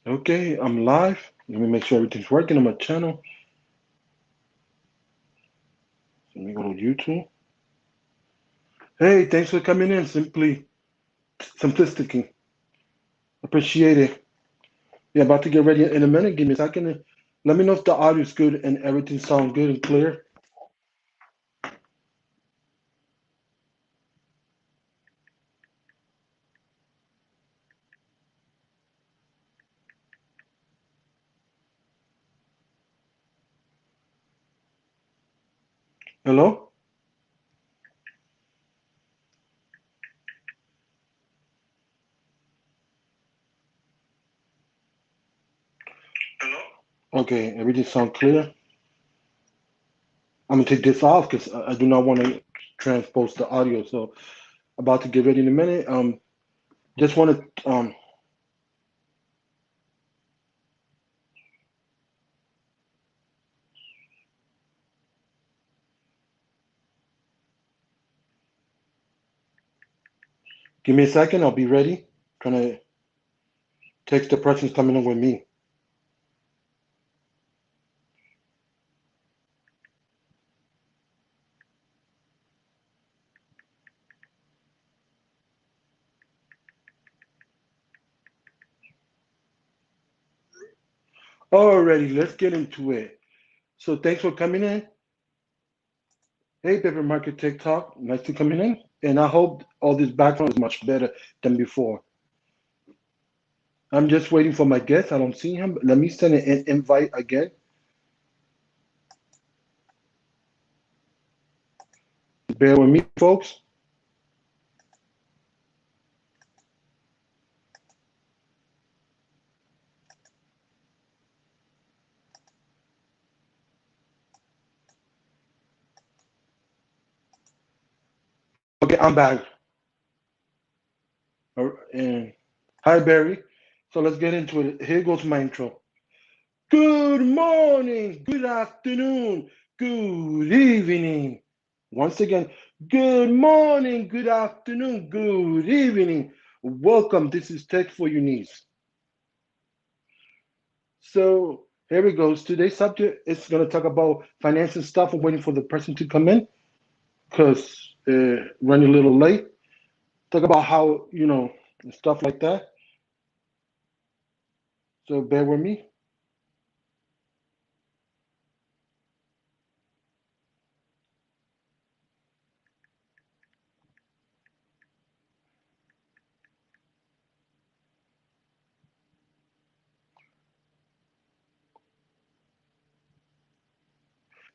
Okay, I'm live. Let me make sure everything's working on my channel. Let me go to YouTube. Hey, thanks for coming in. Simplistic. Appreciate it. Yeah, about to get ready in a minute. Give me a second. Let me know if the audio's good and everything sounds good and clear. Hello? Okay, everything sounds clear. I'm gonna take this off because I do not want to transpose the audio. So about to get ready in a minute. Just want to give me a second. I'll be ready. Trying to text the person's coming in with me. Alrighty, let's get into it. So thanks for coming in. Hey, Paper Market TikTok, nice to coming in. And I hope all this background is much better than before. I'm just waiting for my guest. I don't see him. Let me send an invite again. Bear with me, folks. Okay, I'm back. And hi, Barry. So let's get into it. Here goes my intro. Good morning, good afternoon, good evening. Once again, good morning, good afternoon, good evening. Welcome. This is Tech for Your Needs. So here we go. Today's subject is going to talk about financial stuff. I'm waiting for the person to come in because running a little late. Talk about how, stuff like that. So bear with me.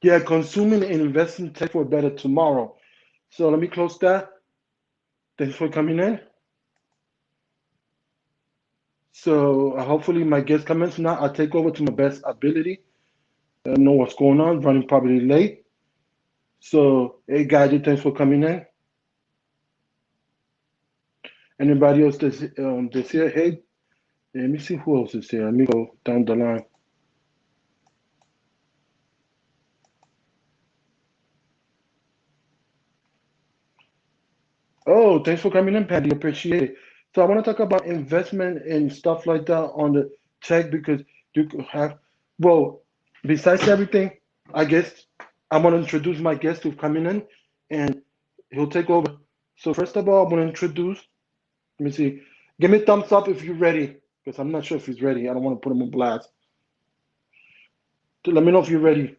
Yeah, consuming and investing tech for a better tomorrow. So let me close that. Thanks for coming in. So hopefully my guest comments now. I'll take over to my best ability. I don't know what's going on. Running probably late. So hey guys, thanks for coming in. Anybody else that's here? Hey, let me see who else is here. Let me go down the line. Oh, thanks for coming in, Patty. Appreciate it. So I want to talk about investment and stuff like that on the tech because you could have, well, besides everything, I guess I want to introduce my guest who's coming in and he'll take over. So first of all, I want to introduce, let me see, give me a thumbs up if you're ready because I'm not sure if he's ready. I don't want to put him on blast. So let me know if you're ready.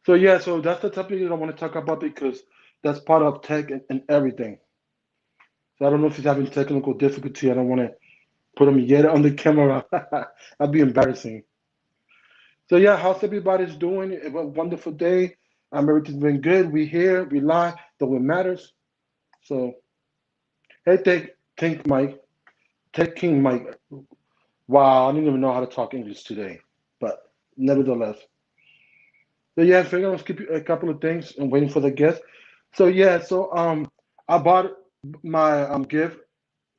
So yeah, so that's the topic that I want to talk about because that's part of tech and everything. So I don't know if he's having technical difficulty. I don't want to put him yet on the camera. That'd be embarrassing. So yeah, how's everybody's doing? It was a wonderful day. Everything's been good. We here, we live, though it matters. So hey, thank Mike, Tech King Mike. Wow, I didn't even know how to talk English today, but nevertheless. So yeah, I figured I'll skip you a couple of things. I'm waiting for the guest. So yeah, I bought my gift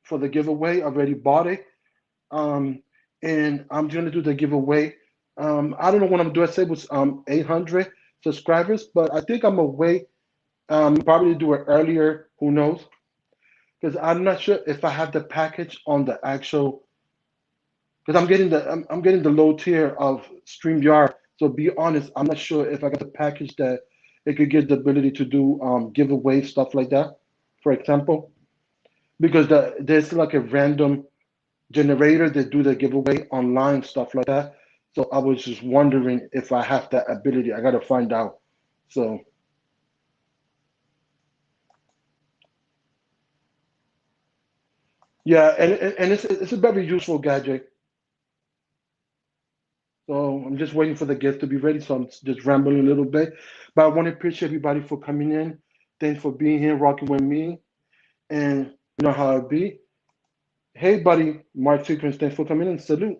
for the giveaway. I already bought it. Um, and I'm gonna do the giveaway. I don't know when I'm doing. I said it was 800 subscribers, but I think I'm gonna wait. Probably do it earlier. Who knows? because I'm not sure if I have the package on the actual. Because I'm getting the low tier of StreamYard. So be honest, I'm not sure if I got the package that it could give the ability to do giveaway stuff like that, for example. Because there's like a random generator that do the giveaway online stuff like that. So I was just wondering if I have that ability. I gotta find out. So yeah, and it's a very useful gadget. So I'm just waiting for the guest to be ready. So I'm just rambling a little bit. But I want to appreciate everybody for coming in. Thanks for being here, rocking with me. And you know how it be. Hey, buddy, Mark Sequence, thanks for coming in. Salute.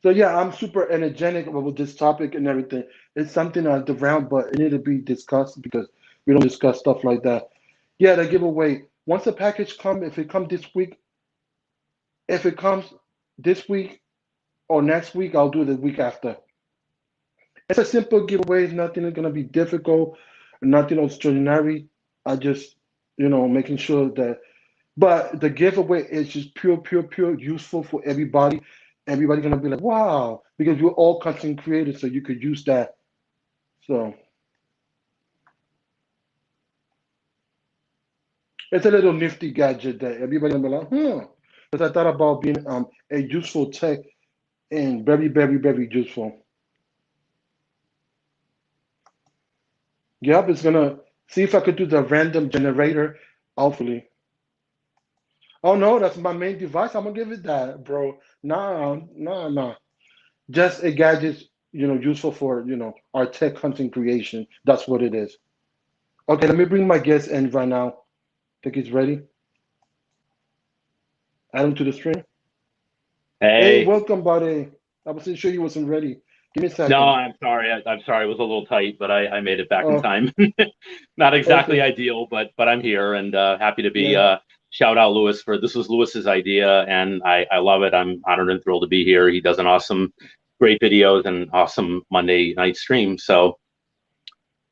So yeah, I'm super energetic about this topic and everything. It's something on the round, but it need to be discussed because we don't discuss stuff like that. Yeah, the giveaway. Once the package come, if it comes this week, if it comes this week or next week, I'll do it the week after. It's a simple giveaway. It's nothing gonna be difficult, nothing extraordinary. I just, making sure that. But the giveaway is just pure, pure, pure, useful for everybody. Everybody gonna be like, wow, because we're all content creators, so you could use that. So it's a little nifty gadget that everybody gonna be like, because I thought about being a useful tech and very, very, very useful. Yep, it's gonna see if I could do the random generator. Hopefully. Oh no, that's my main device. I'm gonna give it that, bro. Nah, nah, nah. Just a gadget, useful for, our tech content creation. That's what it is. Okay, let me bring my guest in right now. Think he's ready. Add him to the stream. Hey, Hey, welcome, buddy. I wasn't sure you wasn't ready. Give me a no, second. I'm sorry. I'm sorry. It was a little tight, but I made it back in Oh, time. Not exactly okay. ideal, but I'm here and happy to be. Yeah. Shout out Lewis for this was Lewis's idea, and I love it. I'm honored and thrilled to be here. He does an awesome, great videos and awesome Monday night stream. So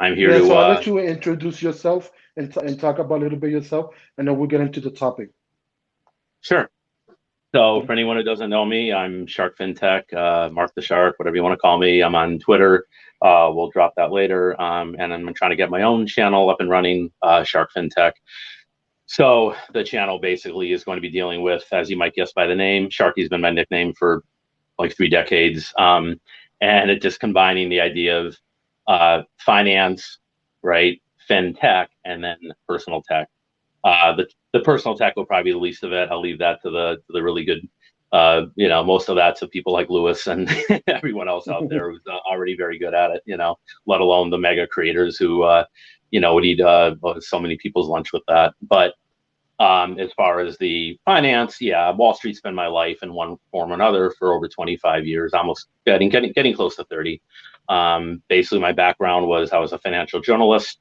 I'm here Yeah, to so I'll let you introduce yourself and talk about a little bit yourself, and then we'll get into the topic. sure. So for anyone who doesn't know me, I'm Shark FinTech, Mark the Shark, whatever you want to call me. I'm on Twitter. We'll drop that later. And I'm trying to get my own channel up and running, Shark FinTech. So the channel basically is going to be dealing with, as you might guess by the name, Sharky's been my nickname for like 3 decades. And it just combining the idea of finance, right, FinTech, and then personal tech. The personal tech will probably be the least of it. I'll leave that to the really good, most of that to people like Lewis and everyone else out there who's already very good at it. Let alone the mega creators who, would eat so many people's lunch with that. But as far as the finance, yeah, Wall Street's been my life in one form or another for over 25 years, almost getting close to 30. Basically, my background was I was a financial journalist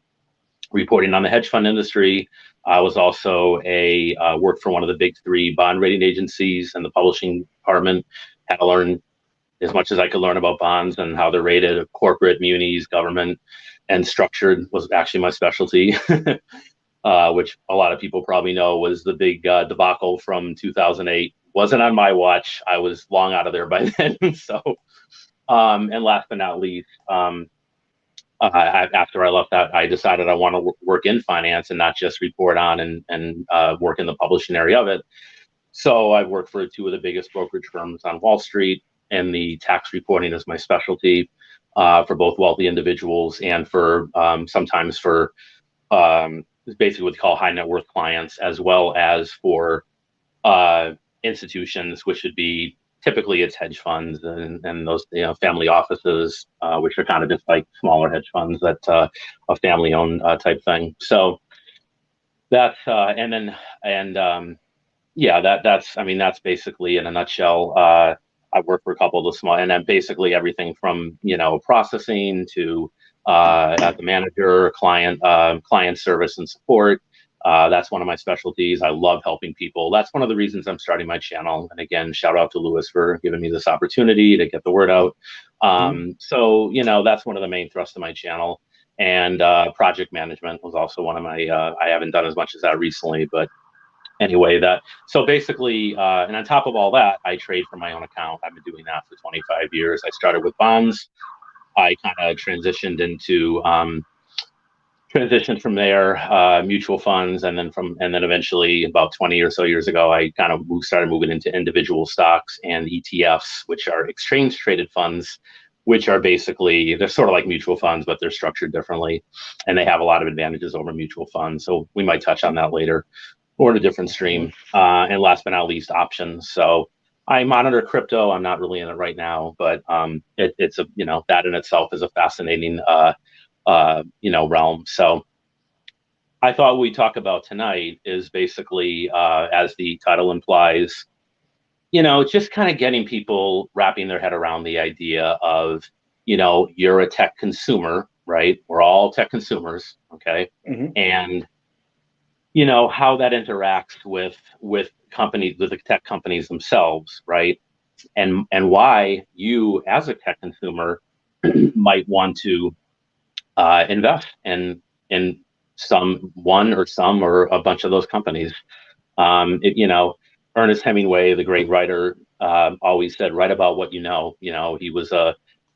reporting on the hedge fund industry. I was also worked for one of the big three bond rating agencies in the publishing department. Had to learn as much as I could learn about bonds and how they're rated, corporate, munis, government, and structured was actually my specialty. Which a lot of people probably know was the big debacle from 2008. Wasn't on my watch. I was long out of there by then. So, and last but not least, after I left that, I decided I want to work in finance and not just report on and work in the publishing area of it. So I worked for two of the biggest brokerage firms on Wall Street, and the tax reporting is my specialty for both wealthy individuals and for sometimes for basically what they call high net worth clients, as well as for institutions, which would be typically it's hedge funds and those family offices, which are kind of just like smaller hedge funds that a family owned type thing. So that's yeah, that's I mean that's basically in a nutshell. I work for a couple of the small, and then basically everything from processing to at the manager, client service and support. That's one of my specialties. I love helping people. That's one of the reasons I'm starting my channel. And again, shout out to Lewis for giving me this opportunity to get the word out. So that's one of the main thrusts of my channel. And project management was also one of my. I haven't done as much as that recently, but anyway, so basically, and on top of all that, I trade for my own account. I've been doing that for 25 years. I started with bonds. I kind of transitioned from there, mutual funds, and then eventually about 20 or so years ago, I kind of started moving into individual stocks and ETFs, which are exchange traded funds, which are basically, they're sort of like mutual funds, but they're structured differently, and they have a lot of advantages over mutual funds. So we might touch on that later or in a different stream. And last but not least, options. So I monitor crypto. I'm not really in it right now, but it's a, that in itself is a fascinating realm. So I thought we'd talk about tonight is basically, as the title implies, just kind of getting people wrapping their head around the idea of, you're a tech consumer, right? We're all tech consumers, okay? And how that interacts with companies, with the tech companies themselves, right? And why you as a tech consumer might want to invest in one or a bunch of those companies. Ernest Hemingway, the great writer, always said, "Write about what you know." He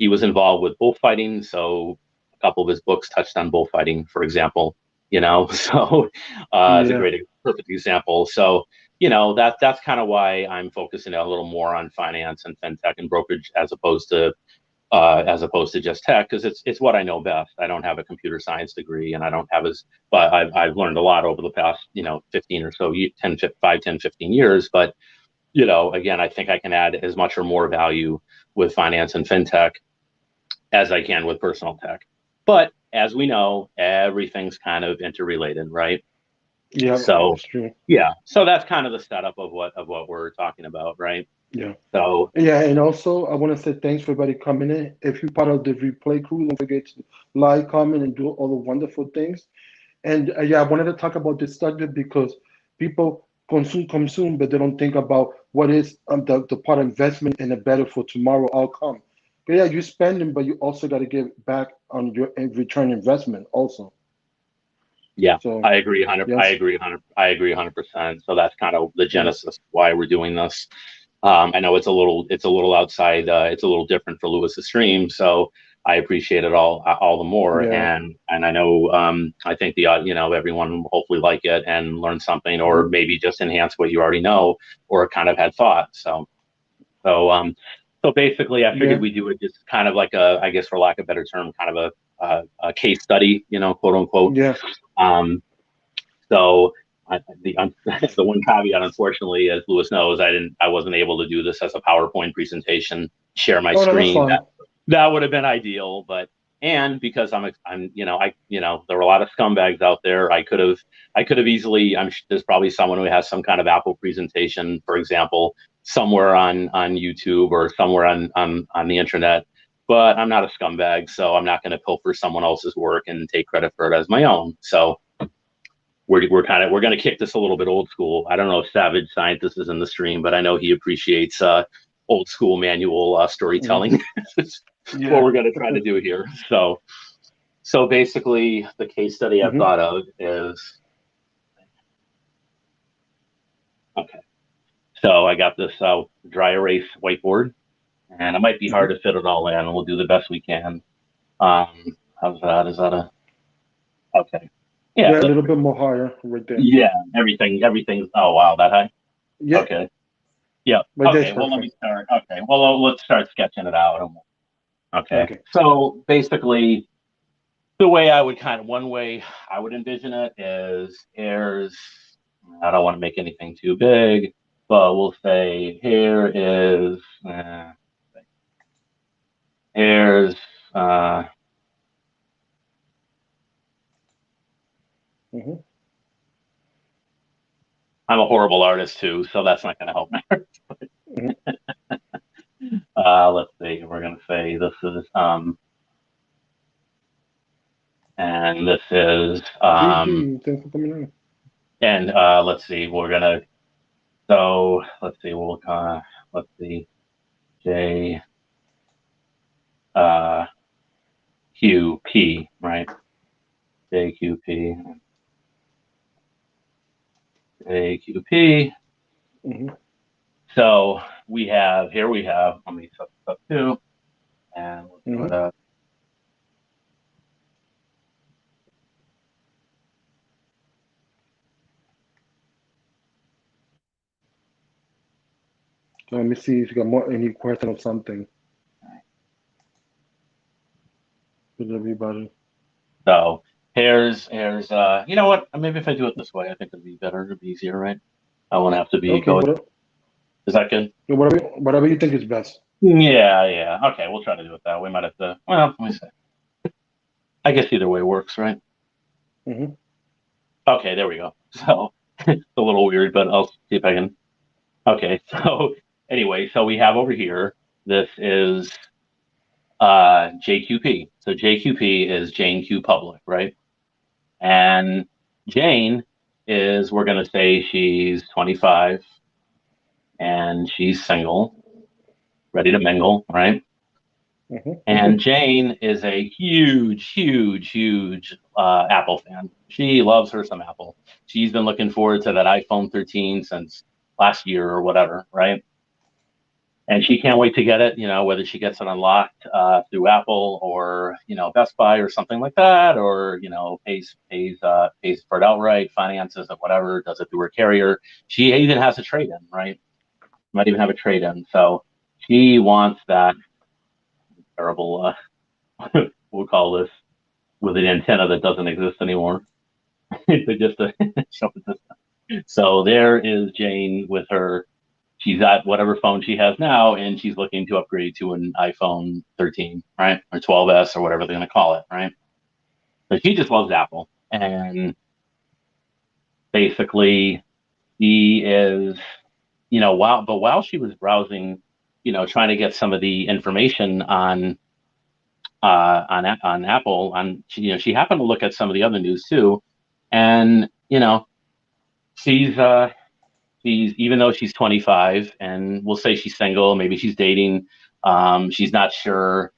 was involved with bullfighting, so a couple of his books touched on bullfighting, for example. So it's a great, perfect example. So that's kind of why I'm focusing a little more on finance and fintech and brokerage as opposed to just tech, because it's what I know best. I don't have a computer science degree, and I don't have but I've learned a lot over the past 15 or so 15 years. But again, I think I can add as much or more value with finance and fintech as I can with personal tech. But as we know, everything's kind of interrelated, right? Yeah. So That's true. yeah, so that's kind of the setup of what we're talking about, right? Yeah. So yeah, and also I want to say thanks for everybody coming in. If you're part of the replay crew, don't forget to like, comment, and do all the wonderful things. And I wanted to talk about this subject because people consume, but they don't think about what is the part of investment and the better for tomorrow outcome. But yeah, you're spending, but you also got to get back on your return investment also. yeah, So I agree 100. I yes, agree 100. I agree 100%. So that's kind of the genesis why we're doing this. I know it's a little outside. It's a little different for Lewis's stream, so I appreciate it all the more. yeah, And I know I think everyone will hopefully like it and learn something, or maybe just enhance what you already know or kind of had thought. So basically, I figured yeah, we do it just kind of like I guess for lack of a better term, kind of a case study, quote unquote. yeah, Um, so the one caveat, unfortunately, as Lewis knows, I wasn't able to do this as a PowerPoint presentation, share my oh no, that's screen. fine. That would have been ideal, and because there were a lot of scumbags out there. I could have easily. There's probably someone who has some kind of Apple presentation, for example, somewhere on YouTube or somewhere on the internet. But I'm not a scumbag, so I'm not going to pilfer someone else's work and take credit for it as my own. So we're going to kick this a little bit old school. I don't know if Savage Scientist is in the stream, but I know he appreciates old school manual storytelling. What we're going to try to do here. So basically, the case study I've thought of is, okay. So I got this dry erase whiteboard, and it might be hard to fit it all in, and we'll do the best we can. How's that? Is that okay? Yeah, Yeah, a little bit more higher right there. yeah. Everything's. Oh wow, that high. Yeah, Okay. Yeah. right there is Okay. Well, let me perfect. start. Okay. Well, let's start sketching it out. Okay. Okay. So basically, one way I would envision it is I don't want to make anything too big, but we'll say here's, uh, Mm-hmm. I'm a horrible artist too, so that's not going to help matters. Mm-hmm. Let's see, we're going to say this is, and this is, GG, thanks for coming in. and let's see, let's see, let's see, J, Q, P, right? JQP. AQP. Mm-hmm. So we have, let me set this up too. And we'll put a, So let me see if you got more any question or something with everybody. so here's you know what? Maybe if I do it this way, I think it'd be better, it'd be easier, right? I won't have to be Okay, going. Is that good? whatever you think is best. Yeah. Okay, we'll try to do it that way. We might have to, well, let me see. I guess either way works, right? Mm-hmm. Okay, there we go. So it's a little weird, but I'll see if I can. Okay, so anyway, so we have over here, this is JQP. So JQP is Jane Q Public, right? And Jane is, we're going to say she's 25 and she's single, ready to mingle, right? Mm-hmm. And Jane is a huge Apple fan. She loves her some Apple. She's been looking forward to that iPhone 13 since last year or whatever, right? And she can't wait to get it, whether she gets it unlocked through Apple or, Best Buy or something like that, or, pays for it outright, finances it, whatever, does it through her carrier. She even has a trade-in, right? Might even have a trade-in. So she wants that terrible, we'll call this, with an antenna that doesn't exist anymore. Just to show this. So there is Jane with her. She's at whatever phone she has now, and she's looking to upgrade to an iPhone 13, right, or 12s or whatever they're going to call it, right? So she just loves Apple, and basically, she is, while she was browsing, trying to get some of the information on Apple, she happened to look at some of the other news too, and she's even though she's 25 and we'll say she's single, maybe she's dating, she's not sure,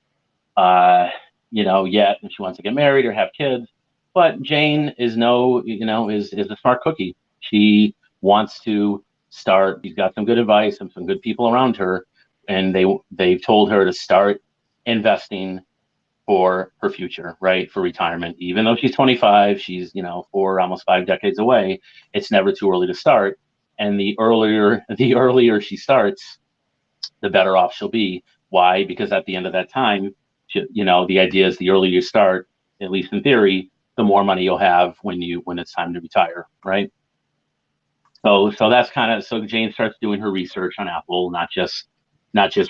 yet if she wants to get married or have kids. But Jane is is a smart cookie. She wants to start. She's got some good advice and some good people around her, and they've told her to start investing for her future, right? For retirement. Even though she's 25, she's, almost 5 decades away. It's never too early to start. And the earlier she starts, the better off she'll be. Why? Because at the end of that time, the idea is the earlier you start, at least in theory, the more money you'll have when it's time to retire, right? So that's so Jane starts doing her research on Apple, not just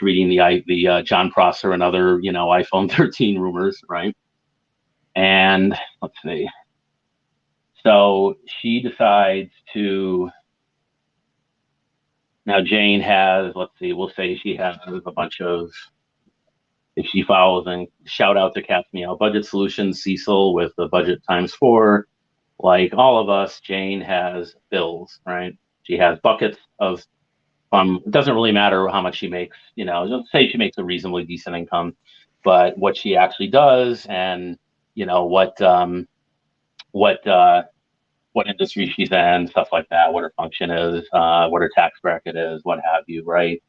reading the John Prosser and other iPhone 13 rumors, right? And let's see. So she decides to. Now Jane has, let's see, we'll say she has a bunch of. If she follows, and shout out to Cat's Meow Budget Solutions, Cecil with the budget times 4. Like all of us, Jane has bills, right? She has buckets of. It doesn't really matter how much she makes, let's say she makes a reasonably decent income, but what she actually does and, what industry she's in, stuff like that, what her function is, what her tax bracket is, what have you, right?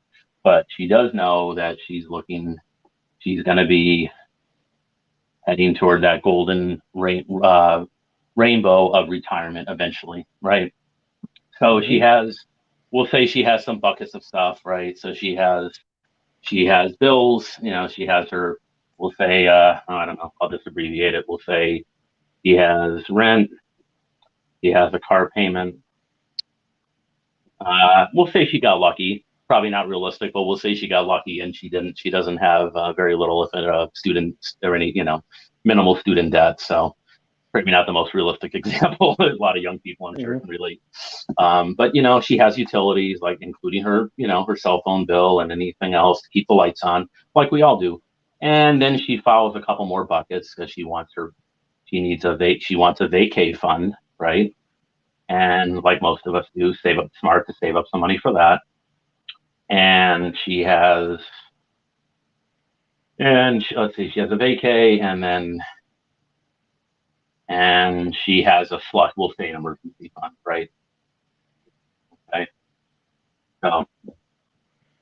But she does know that she's going to be heading toward that golden rainbow of retirement eventually, right? So we'll say she has some buckets of stuff, right? So she has bills, she has her, we'll say, I don't know, I'll just abbreviate it. We'll say she has rent, she has a car payment. We'll say she got lucky. Probably not realistic, but we'll say she got lucky and she doesn't have very little, if student or any, minimal student debt. So maybe not the most realistic example. A lot of young people, I'm sure, can relate. But she has utilities, like including her cell phone bill and anything else to keep the lights on, like we all do. And then she follows a couple more buckets because she wants a vacay fund, right? And like most of us do, save up to save up some money for that. And let's see, she has a vacay, and she has a we'll say an emergency fund, right? So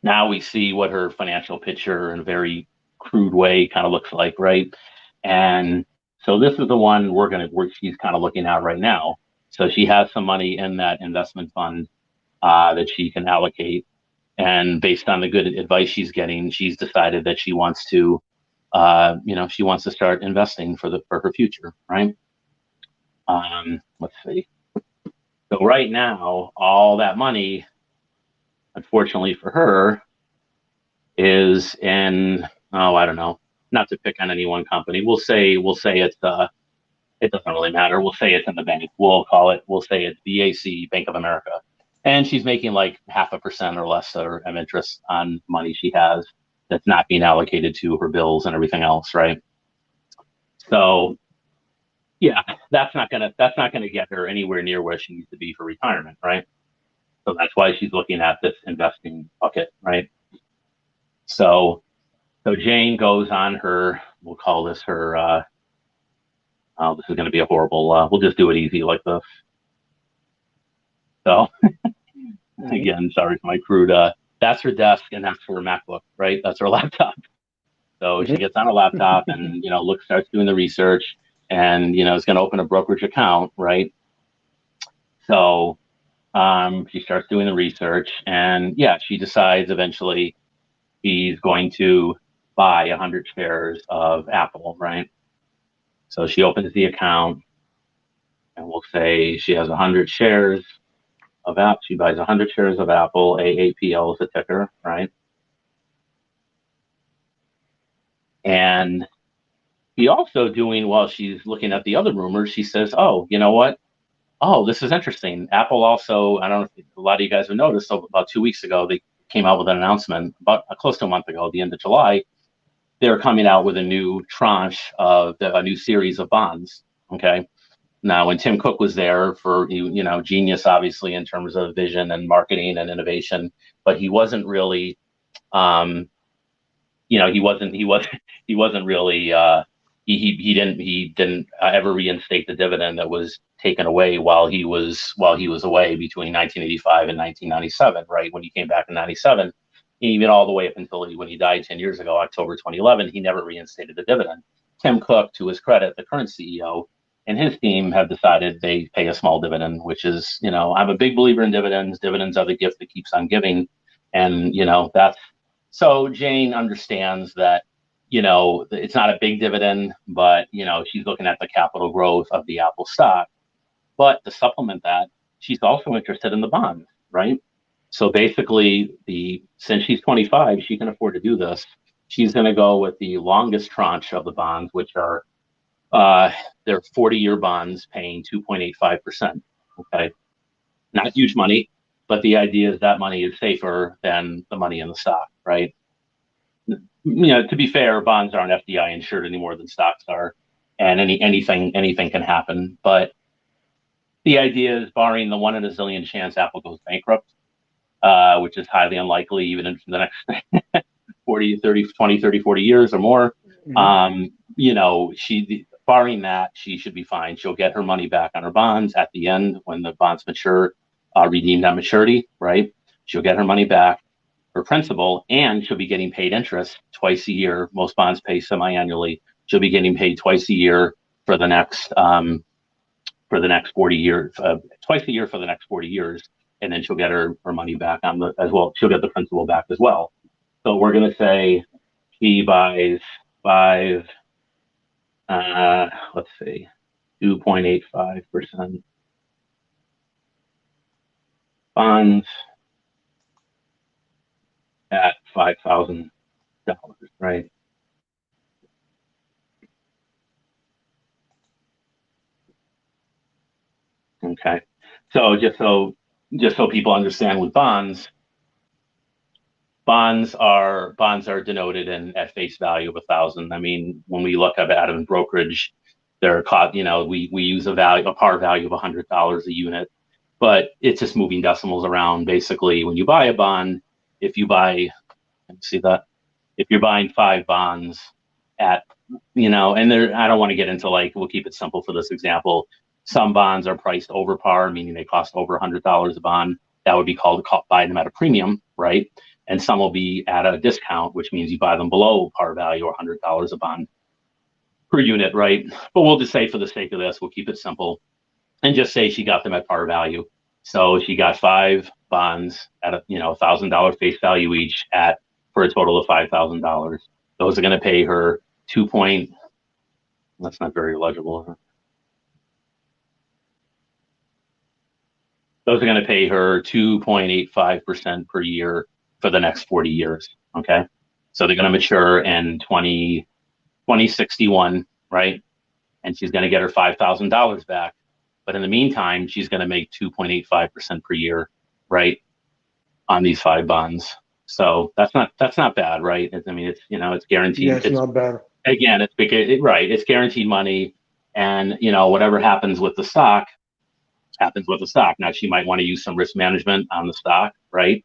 now we see what her financial picture in a very crude way kind of looks like, right? And so this is the one where she's kind of looking at right now. So she has some money in that investment fund that she can allocate, and based on the good advice she's getting, she's decided that she wants to, she wants to start investing for her future, right? Let's see. So right now, all that money, unfortunately for her, is in, oh, I don't know, not to pick on any one company. We'll say it's it doesn't really matter. We'll say it's in the bank. We'll say it's BAC, Bank of America. And she's making like 0.5% or less of interest on money she has that's not being allocated to her bills and everything else, right? So yeah, that's not gonna get her anywhere near where she needs to be for retirement, right? So that's why she's looking at this investing bucket, right? So Jane goes on her, we'll call this her, oh, this is going to be a horrible, we'll just do it easy like this. So again, sorry for my crude, that's her desk and that's her MacBook, right? That's her laptop. So she gets on a laptop and, starts doing the research and, is going to open a brokerage account, right? So she starts doing the research and yeah, she decides eventually she's going to buy 100 shares of Apple, right? So she opens the account and we'll say she has 100 shares of Apple. She buys 100 shares of Apple. AAPL is the ticker, right? And she also doing, while she's looking at the other rumors, she says, oh, you know what? Oh, this is interesting. Apple also, I don't know if a lot of you guys have noticed, so about 2 weeks ago, they came out with an announcement, about close to a month ago, the end of July, they're coming out with a new tranche of a new series of bonds. Okay. Now, when Tim Cook was there for, genius, obviously, in terms of vision and marketing and innovation, but he wasn't really, he wasn't really, he didn't ever reinstate the dividend that was taken away while he was away between 1985 and 1997, right? When he came back in 97, even all the way up until when he died 10 years ago, October 2011, he never reinstated the dividend. Tim Cook, to his credit, the current CEO, and his team have decided they pay a small dividend, which is, I'm a big believer in dividends. Dividends are the gift that keeps on giving. And, that's, so Jane understands that, it's not a big dividend, but, she's looking at the capital growth of the Apple stock. But to supplement that, she's also interested in the bonds, right? So basically, since she's 25, she can afford to do this. She's going to go with the longest tranche of the bonds, which are they're 40-year bonds paying 2.85%. Okay, not huge money, but the idea is that money is safer than the money in the stock, right? To be fair, bonds aren't FDI insured any more than stocks are, and anything can happen. But the idea is, barring the 1 in a zillion chance Apple goes bankrupt, which is highly unlikely even in the next 40, 30, 20, 30, 40 years or more. Barring that, she should be fine. She'll get her money back on her bonds at the end when the bonds mature, redeemed at maturity, right? She'll get her money back, her principal, and she'll be getting paid interest twice a year. Most bonds pay semi-annually. She'll be getting paid twice a year for the next 40 years, twice a year for the next 40 years, and then she'll get her money back as well. She'll get the principal back as well. So we're going to say she buys 2.85% bonds at $5,000, right? Okay. So just so people understand, with bonds are denoted at face value of 1,000. I mean, when we look at it in brokerage, they're caught. We use a par value of $100 a unit, but it's just moving decimals around. Basically, when you buy a bond, if you're buying 5 bonds at, and I don't want to get into, we'll keep it simple for this example. Some bonds are priced over par, meaning they cost over $100 a bond. that would be called buy them at a premium, right? And some will be at a discount, which means you buy them below par value or $100 a bond per unit, right? But we'll just say for the sake of this, we'll keep it simple and just say she got them at par value. So she got 5 bonds at a $1,000 face value each for a total of $5,000. Those are going to pay her that's not very legible. Those are going to pay her 2.85% per year for the next 40 years. Okay. So they're going to mature in 2061, right? And she's going to get her $5,000 back. But in the meantime, she's going to make 2.85% per year, right, on these 5 bonds. So that's not bad, right? It's guaranteed. Yeah, it's not bad. Again, it's guaranteed money, and whatever happens with the stock happens with the stock. Now she might want to use some risk management on the stock, right?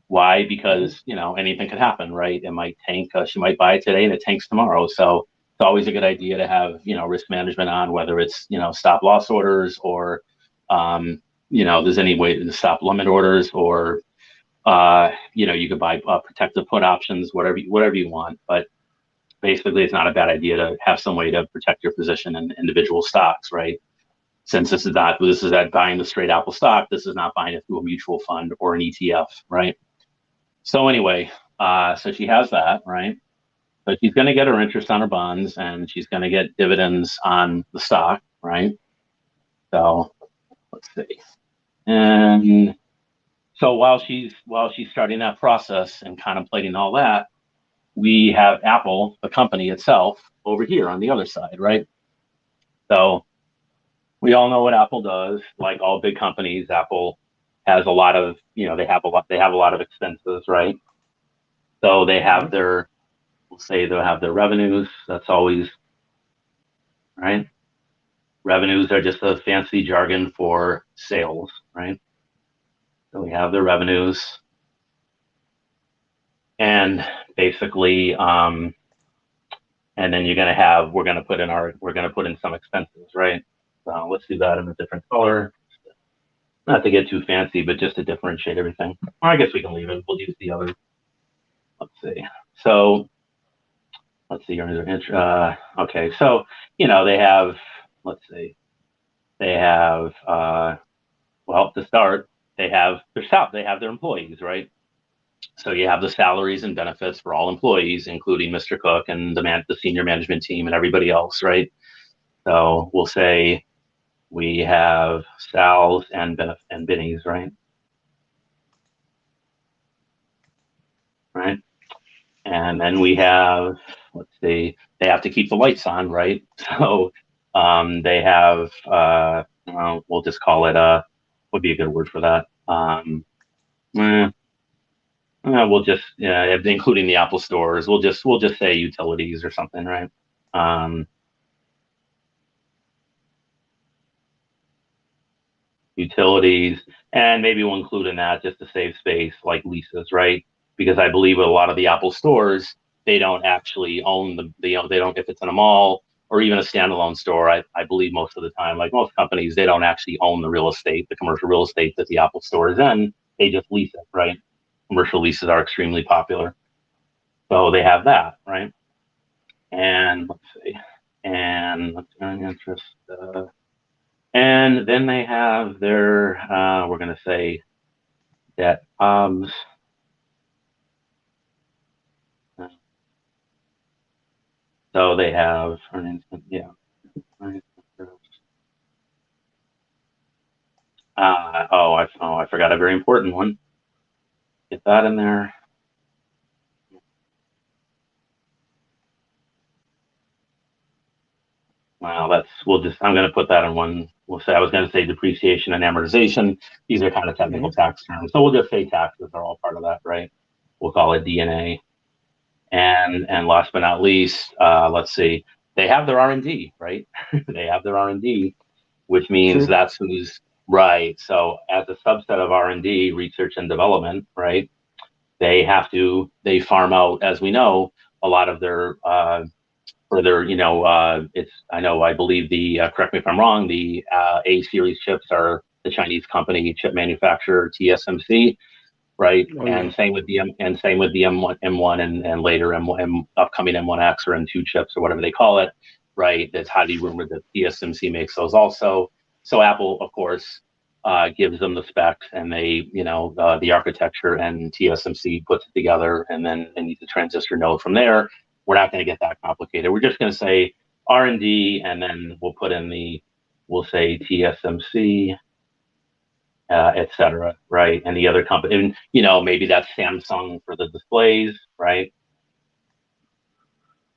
Why? Because anything could happen, right? It might tank. She might buy it today and it tanks tomorrow. So it's always a good idea to have risk management on, whether it's stop loss orders or there's any way to stop limit orders, or you could buy protective put options, whatever you want. But basically, it's not a bad idea to have some way to protect your position in individual stocks, right? Since this is at buying the straight Apple stock, this is not buying it through a mutual fund or an ETF, right? So anyway, so she has that, right? But she's going to get her interest on her bonds, and she's going to get dividends on the stock, right? So let's see. And so while she's starting that process and contemplating all that, we have Apple, the company itself, over here on the other side, right? So we all know what Apple does. Like all big companies, Apple has a lot of, they have a lot of expenses, right? So they have they'll have their revenues. That's always right. Revenues are just a fancy jargon for sales, right? So we have their revenues, and basically, and then we're going to put in some expenses, right? So let's do that in a different color. Not to get too fancy, but just to differentiate everything. Or I guess we can leave it. We'll use the other. Let's see. So let's see. Okay. So, they have, let's see. They have, to start, they have their employees, right? So you have the salaries and benefits for all employees, including Mr. Cook and the senior management team and everybody else, right? So we'll say we have Sal's and Benny's, right? Right. And then we have, let's see, they have to keep the lights on, right? So they have, we'll just call it would be a good word for that. We'll just, including the Apple stores, we'll just say utilities or something, right? Utilities, and maybe we'll include in that, just to save space, like leases, right? Because I believe with a lot of the Apple stores, they don't actually own they don't, if it's in a mall or even a standalone store, I believe most of the time, like most companies, they don't actually own the real estate, the commercial real estate that the Apple store is in. They just lease it, right? Commercial leases are extremely popular. So they have that, right? And let's see. And let's earn interest. And then they have their, we're going to say debt. So they have earnings, yeah. I forgot a very important one. Get that in there. Well, I'm going to put that in one. I was going to say depreciation and amortization. These are kind of technical tax terms. So we'll just say taxes are all part of that, right? We'll call it DNA. And last but not least, let's see, they have their R&D, right? They have their R&D, which means that's who's right. So as a subset of R&D, research and development, right? They farm out, as we know, a lot of their, I believe correct me if I'm wrong, the A series chips are the Chinese company, chip manufacturer TSMC, right? Oh And yeah. same with the M1 and later upcoming M1X or M2 chips or whatever they call it, right? That's highly rumored that TSMC makes those also. So Apple, of course, gives them the specs, and they, the architecture, and TSMC puts it together, and then they need the transistor node from there. We're not going to get that complicated. We're just going to say R&D, and then we'll say TSMC, et cetera, right? And the other company, and maybe that's Samsung for the displays, right?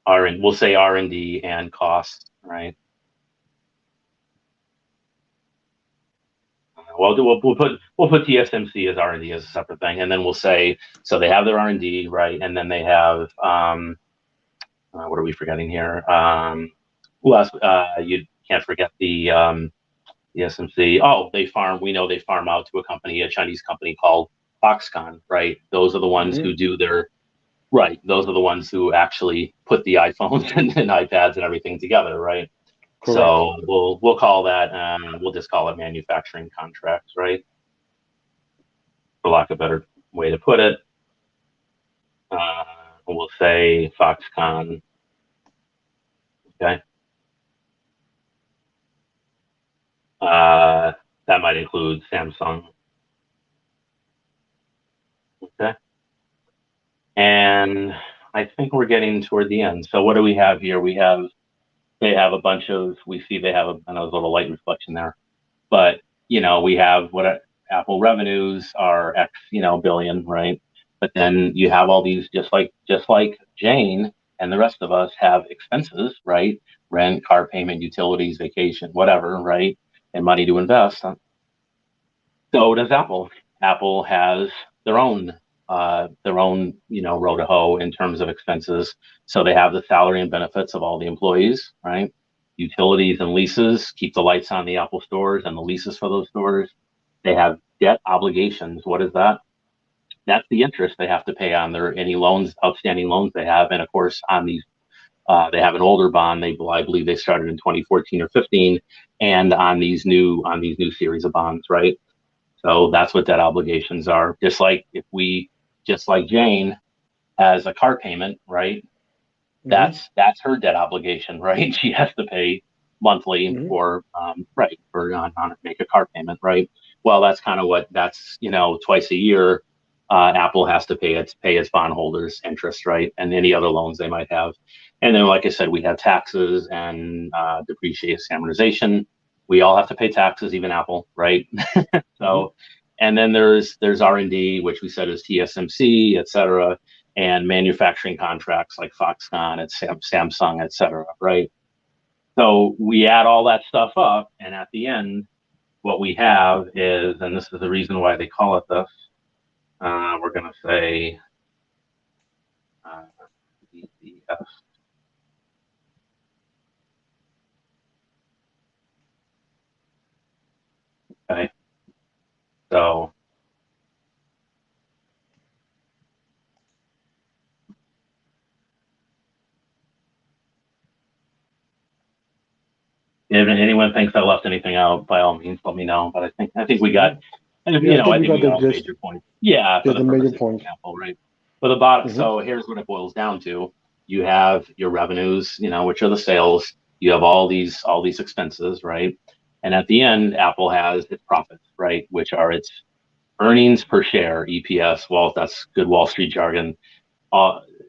We'll say R&D and cost, right? We'll put TSMC as R&D as a separate thing, and then we'll say, so they have their R&D, right? And then they have what are we forgetting here? Who else? You can't forget the TSMC. Oh, we know they farm out to a Chinese company called Foxconn, right? Those are the ones who do their right. Those are the ones who actually put the iPhones and iPads and everything together, right? Correct. So we'll call that we'll just call it manufacturing contracts, right? For lack of a better way to put it. We'll say Foxconn. Okay. That might include Samsung. Okay. And I think we're getting toward the end. So what do we have here? They have a bunch of, we see they have a little light reflection there, but we have Apple revenues are X, billion, right? But then you have all these, just like Jane and the rest of us have expenses, right? Rent, car payment, utilities, vacation, whatever, right? And money to invest. So does Apple. Apple has their own row to hoe in terms of expenses. So they have the salary and benefits of all the employees, right? Utilities and leases keep the lights on the Apple stores and the leases for those stores. They have debt obligations. What is that? That's the interest they have to pay on any outstanding loans they have, and of course on these. They have an older bond. I believe they started in 2014 or 15, and on these new series of bonds, right? So that's what debt obligations are. Just like Jane has a car payment, right? That's her debt obligation, right? She has to pay monthly for make a car payment, right? Well, that's kind of twice a year. Apple has to pay its bondholders interest, right, and any other loans they might have. And then, like I said, we have taxes and depreciation, amortization. We all have to pay taxes, even Apple, right? So, and then there's R&D, which we said is TSMC, et cetera, and manufacturing contracts like Foxconn and Samsung, et cetera, right? So we add all that stuff up, and at the end, what we have is, and this is the reason why they call it this, we're going to say DCF. Okay. So if anyone thinks I left anything out, by all means, let me know. But I think we got, I think we got all the major points. Yeah, for the major points. Example, right? For the bottom, so here's what it boils down to: you have your revenues, which are the sales. You have all these expenses, right? And at the end, Apple has its profits, right, which are its earnings per share, EPS. Well, that's good Wall Street jargon.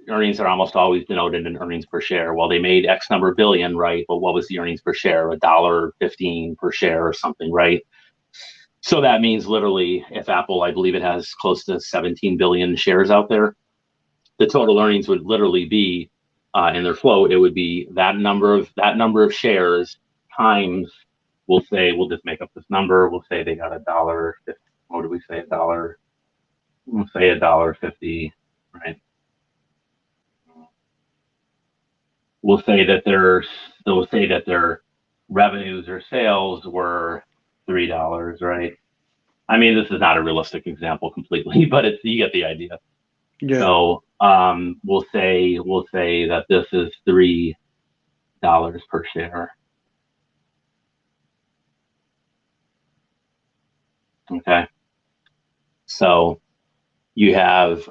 Earnings are almost always denoted in earnings per share. Well, they made X number of billion, right? But what was the earnings per share? $1.15 per share or something, right? So that means literally, if Apple, I believe it has close to 17 billion shares out there, the total earnings would literally be in their float. It would be that number of shares times. We'll just make up this number. We'll say they got $1. What do we say? $1. We'll say $1.50, right? We'll say that their revenues or sales were $3, right? I mean, this is not a realistic example completely, but you get the idea. Yeah. So we'll say that this is $3 per share. Okay. So you have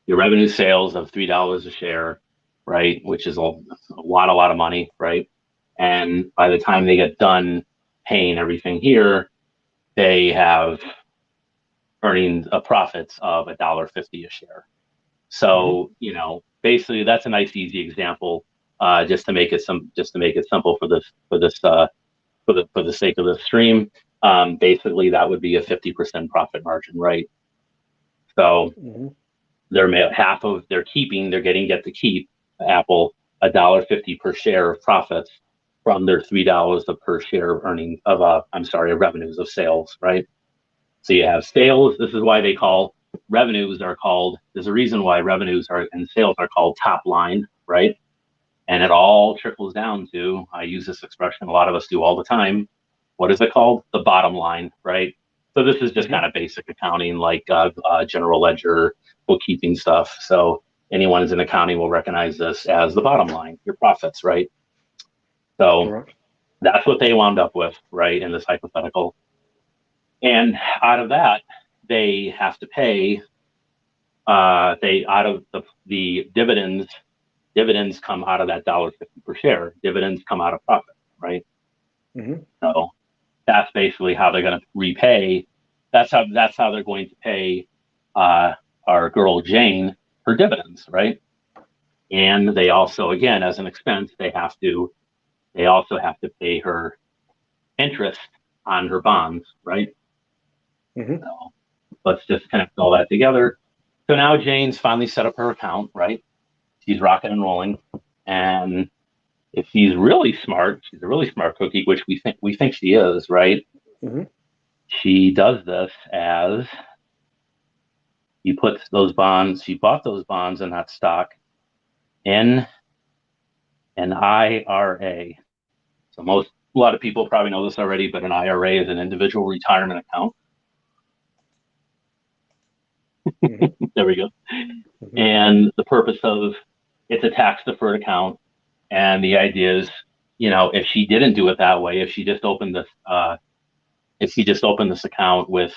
your revenue sales of $3 a share, right? Which is a lot of money, right? And by the time they get done paying everything here, they have earning profits of $1.50 a share. So, basically that's a nice easy example, just to make it simple for the sake of the stream. Basically that would be a 50% profit margin, right? So they're get to keep Apple $1.50 per share of profits from their $3 per share of earnings of revenues of sales, right? So you have sales. This is why there's a reason why revenues and sales are called top line, right? And it all trickles down to, I use this expression, a lot of us do all the time. What is it called? The bottom line, right? So this is just kind of basic accounting, like general ledger, bookkeeping stuff. So anyone who's in accounting will recognize this as the bottom line, your profits, right? So that's what they wound up with, right, in this hypothetical. And out of that, they have to pay. Out of the dividends come out of that $1.50 per share. Dividends come out of profit, right? So that's basically how they're going to repay. That's how they're going to pay our girl Jane her dividends, right? And they also, again, as an expense, they also have to pay her interest on her bonds, right? So let's just connect all that together. So now Jane's finally set up her account, right? She's rocking and rolling, and if she's really smart, she's a really smart cookie, which we think she is, right? She does this as she bought those bonds in that stock in an IRA. So a lot of people probably know this already, but an IRA is an individual retirement account. There we go. And the purpose of it's a tax deferred account. And the idea is, if she didn't do it that way, if she just opened this account with,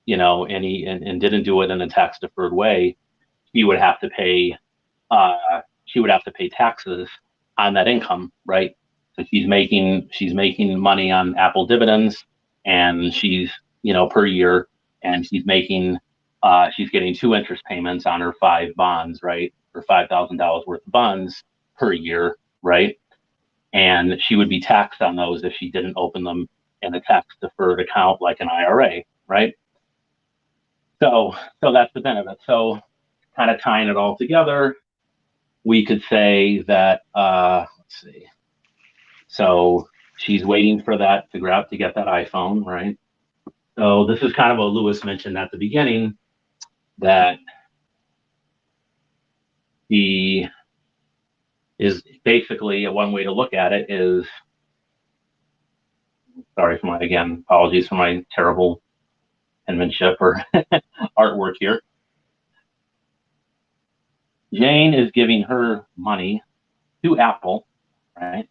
and didn't do it in a tax deferred way, she would have to pay taxes on that income, right? So she's making money on Apple dividends, and she's, per year, and she's getting 2 interest payments on her 5 bonds, right? For $5,000 worth of bonds per year, right? And she would be taxed on those if she didn't open them in a tax deferred account like an IRA, right? So that's the benefit. So kind of tying it all together, we could say that, let's see. So she's waiting for that to get that iPhone, right? So this is kind of what Lewis mentioned at the beginning, that is basically one way to look at it is, apologies for my terrible penmanship or artwork here. Jane is giving her money to Apple, right?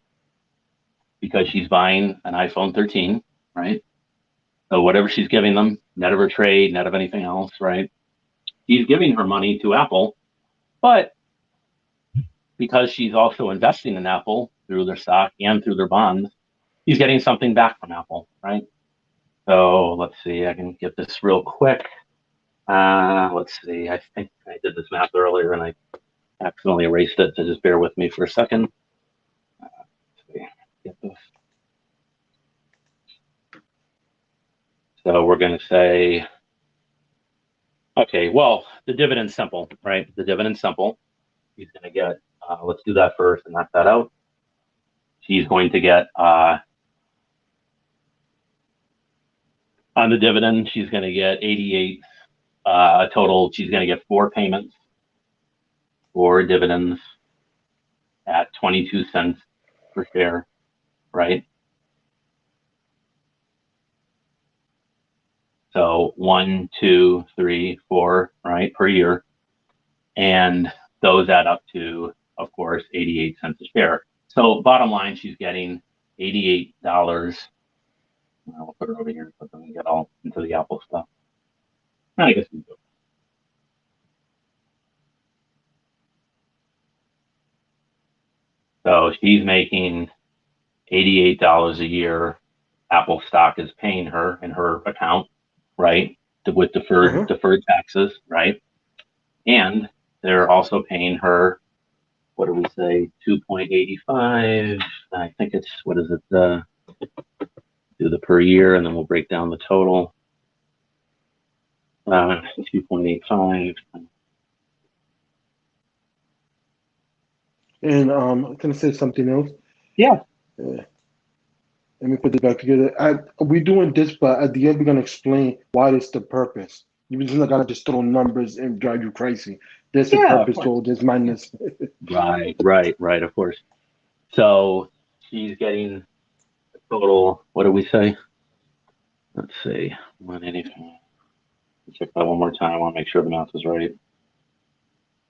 Because she's buying an iPhone 13, right? So whatever she's giving them, net of her trade, net of anything else, right? She's giving her money to Apple, but because she's also investing in Apple through their stock and through their bonds, she's getting something back from Apple, right? So let's see, I can get this real quick. Let's see, I think I did this math earlier and I accidentally erased it, so just bear with me for a second. Get this. So we're going to say, okay, well, the dividend's simple, right? The dividend's simple. She's going to get, let's do that first and knock that out. She's going to get, on the dividend, she's going to get 88 total. She's going to get 4 payments for dividends at 22 cents per share, right? So 1, 2, 3, 4, right, per year. And those add up to, of course, 88 cents a share. So bottom line, she's getting $88 We'll put it over here so it doesn't get all into the Apple stuff. I guess we do. So she's making $88 a year. Apple stock is paying her in her account, right? With deferred taxes, right? And they're also paying her, what do we say, 2.85. I think it's, what is it? Do the per year, and then we'll break down the total. 2.85. And can I say something else? Yeah. Let me put this back together. We're doing this, but at the end we're gonna explain why it's the purpose. You're just not gonna just throw numbers and drive you crazy. There's a purpose to all this minus. Right. Of course. So she's getting a total. What do we say? Let's see. 185. Check that one more time. I want to make sure the math is right.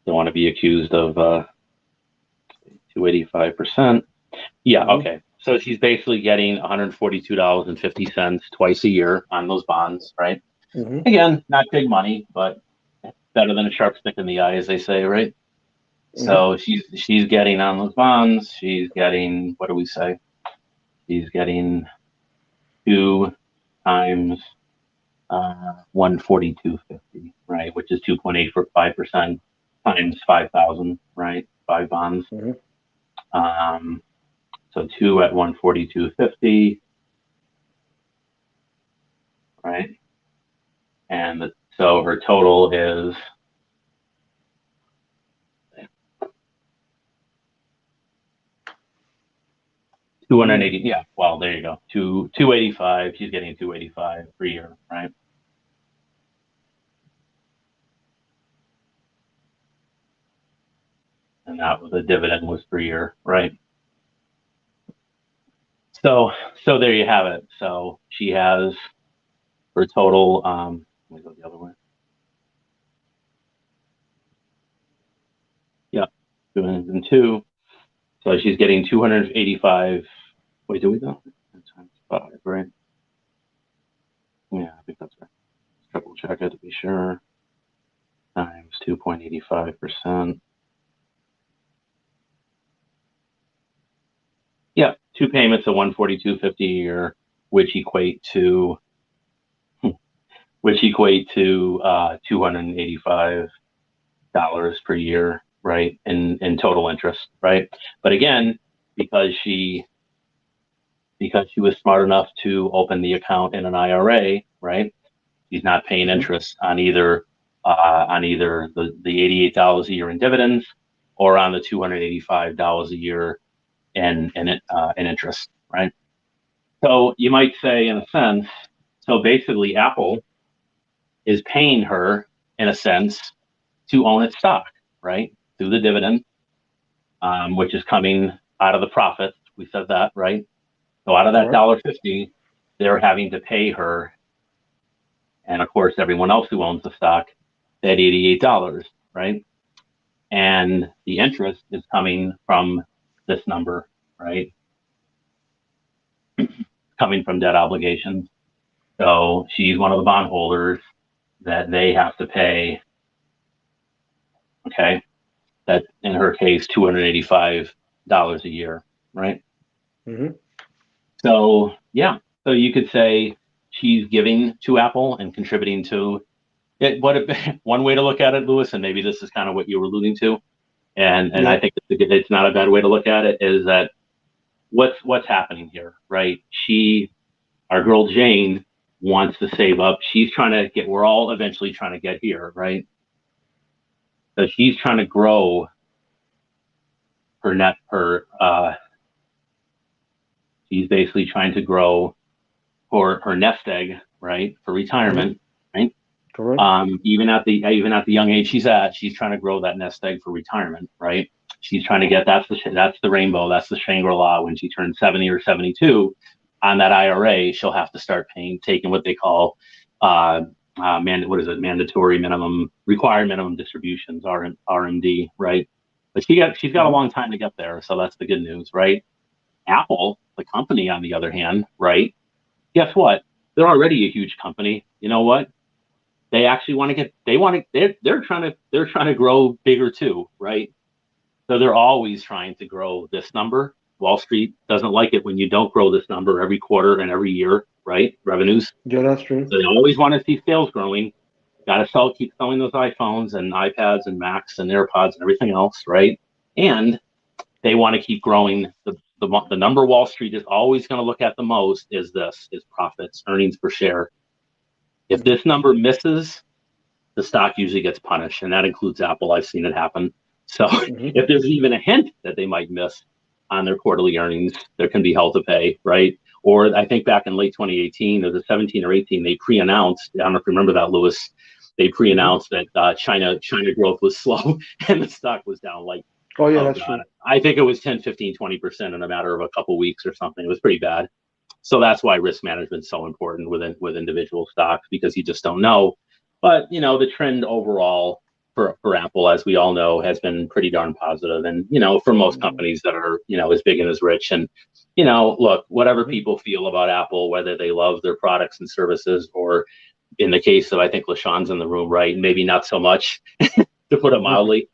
Don't want to be accused of 285%. Yeah. Okay. So she's basically getting $142.50 twice a year on those bonds, right? Again, not big money, but better than a sharp stick in the eye, as they say, right? So she's getting on those bonds. She's getting, what do we say? She's getting 2 times 142.50, right? Which is 2.85% times 5,000, right? 5 bonds. So 2 at 142.50, right? And so her total is $280. Yeah, well, there you go. 285. She's getting 285 per year, right? And that was the dividend was per year, right? So there you have it. So she has her total. Let me go the other way. Yeah, 202. So she's getting 285. Wait, do we go? Times 5, right? Yeah, I think that's right. Let's triple check it to be sure. Times 2.85%. Yeah, 2 payments of $142.50 a year, which equate to $285 per year, right? In total interest, right? But again, because she was smart enough to open the account in an IRA, right? She's not paying interest on either the $88 a year in dividends or on the $285 a year in interest, right? So you might say, in a sense, so basically Apple is paying her, in a sense, to own its stock, right? Through the dividend, which is coming out of the profits. We said that, right? So out of that $1.50, they're having to pay her, and of course everyone else who owns the stock, that $88, right? And the interest is coming from this number, right? Coming from debt obligations. So she's one of the bondholders that they have to pay. Okay, that in her case, $285 a year, right? So yeah, so you could say she's giving to Apple and contributing to it. One way to look at it, Louis, and maybe this is kind of what you were alluding to, and I think it's not a bad way to look at it, is that what's happening here, right? Our girl Jane, wants to save up. She's trying to get. We're all eventually trying to get here, right? So she's trying to grow she's basically trying to grow her nest egg, right, for retirement, right? Correct. Even at the young age she's trying to grow that nest egg for retirement, right? She's trying to get that's the rainbow, that's the Shangri-La. When she turns 70 or 72, on that IRA, she'll have to start taking what they call mandatory required minimum distributions, RMD, right? But she's got a long time to get there, so that's the good news, right? Apple, the company, on the other hand, right, Guess what? They're already a huge company. You know what? They actually want to get. They want to. They're trying to. They're trying to grow bigger too, right? So they're always trying to grow this number. Wall Street doesn't like it when you don't grow this number every quarter and every year, right? Revenues. Yeah, that's true. So they always want to see sales growing. Got to keep selling those iPhones and iPads and Macs and AirPods and everything else, right? And they want to keep growing. The number Wall Street is always going to look at the most is profits, earnings per share. If this number misses, the stock usually gets punished, and that includes Apple. I've seen it happen. So if there's even a hint that they might miss on their quarterly earnings, there can be hell to pay, right? Or I think back in late 2018, or the 17 or 18, they pre-announced. I don't know if you remember that, Lewis. They pre-announced that China growth was slow, and the stock was down like, oh yeah, that's true. I think it was 10, 15, 20% in a matter of a couple weeks or something. It was pretty bad. So that's why risk management is so important with individual stocks, because you just don't know. But the trend overall for Apple, as we all know, has been pretty darn positive. And for most companies that are as big and as rich. And look, whatever people feel about Apple, whether they love their products and services, or in the case of, I think LaShawn's in the room, right? Maybe not so much, to put it mildly.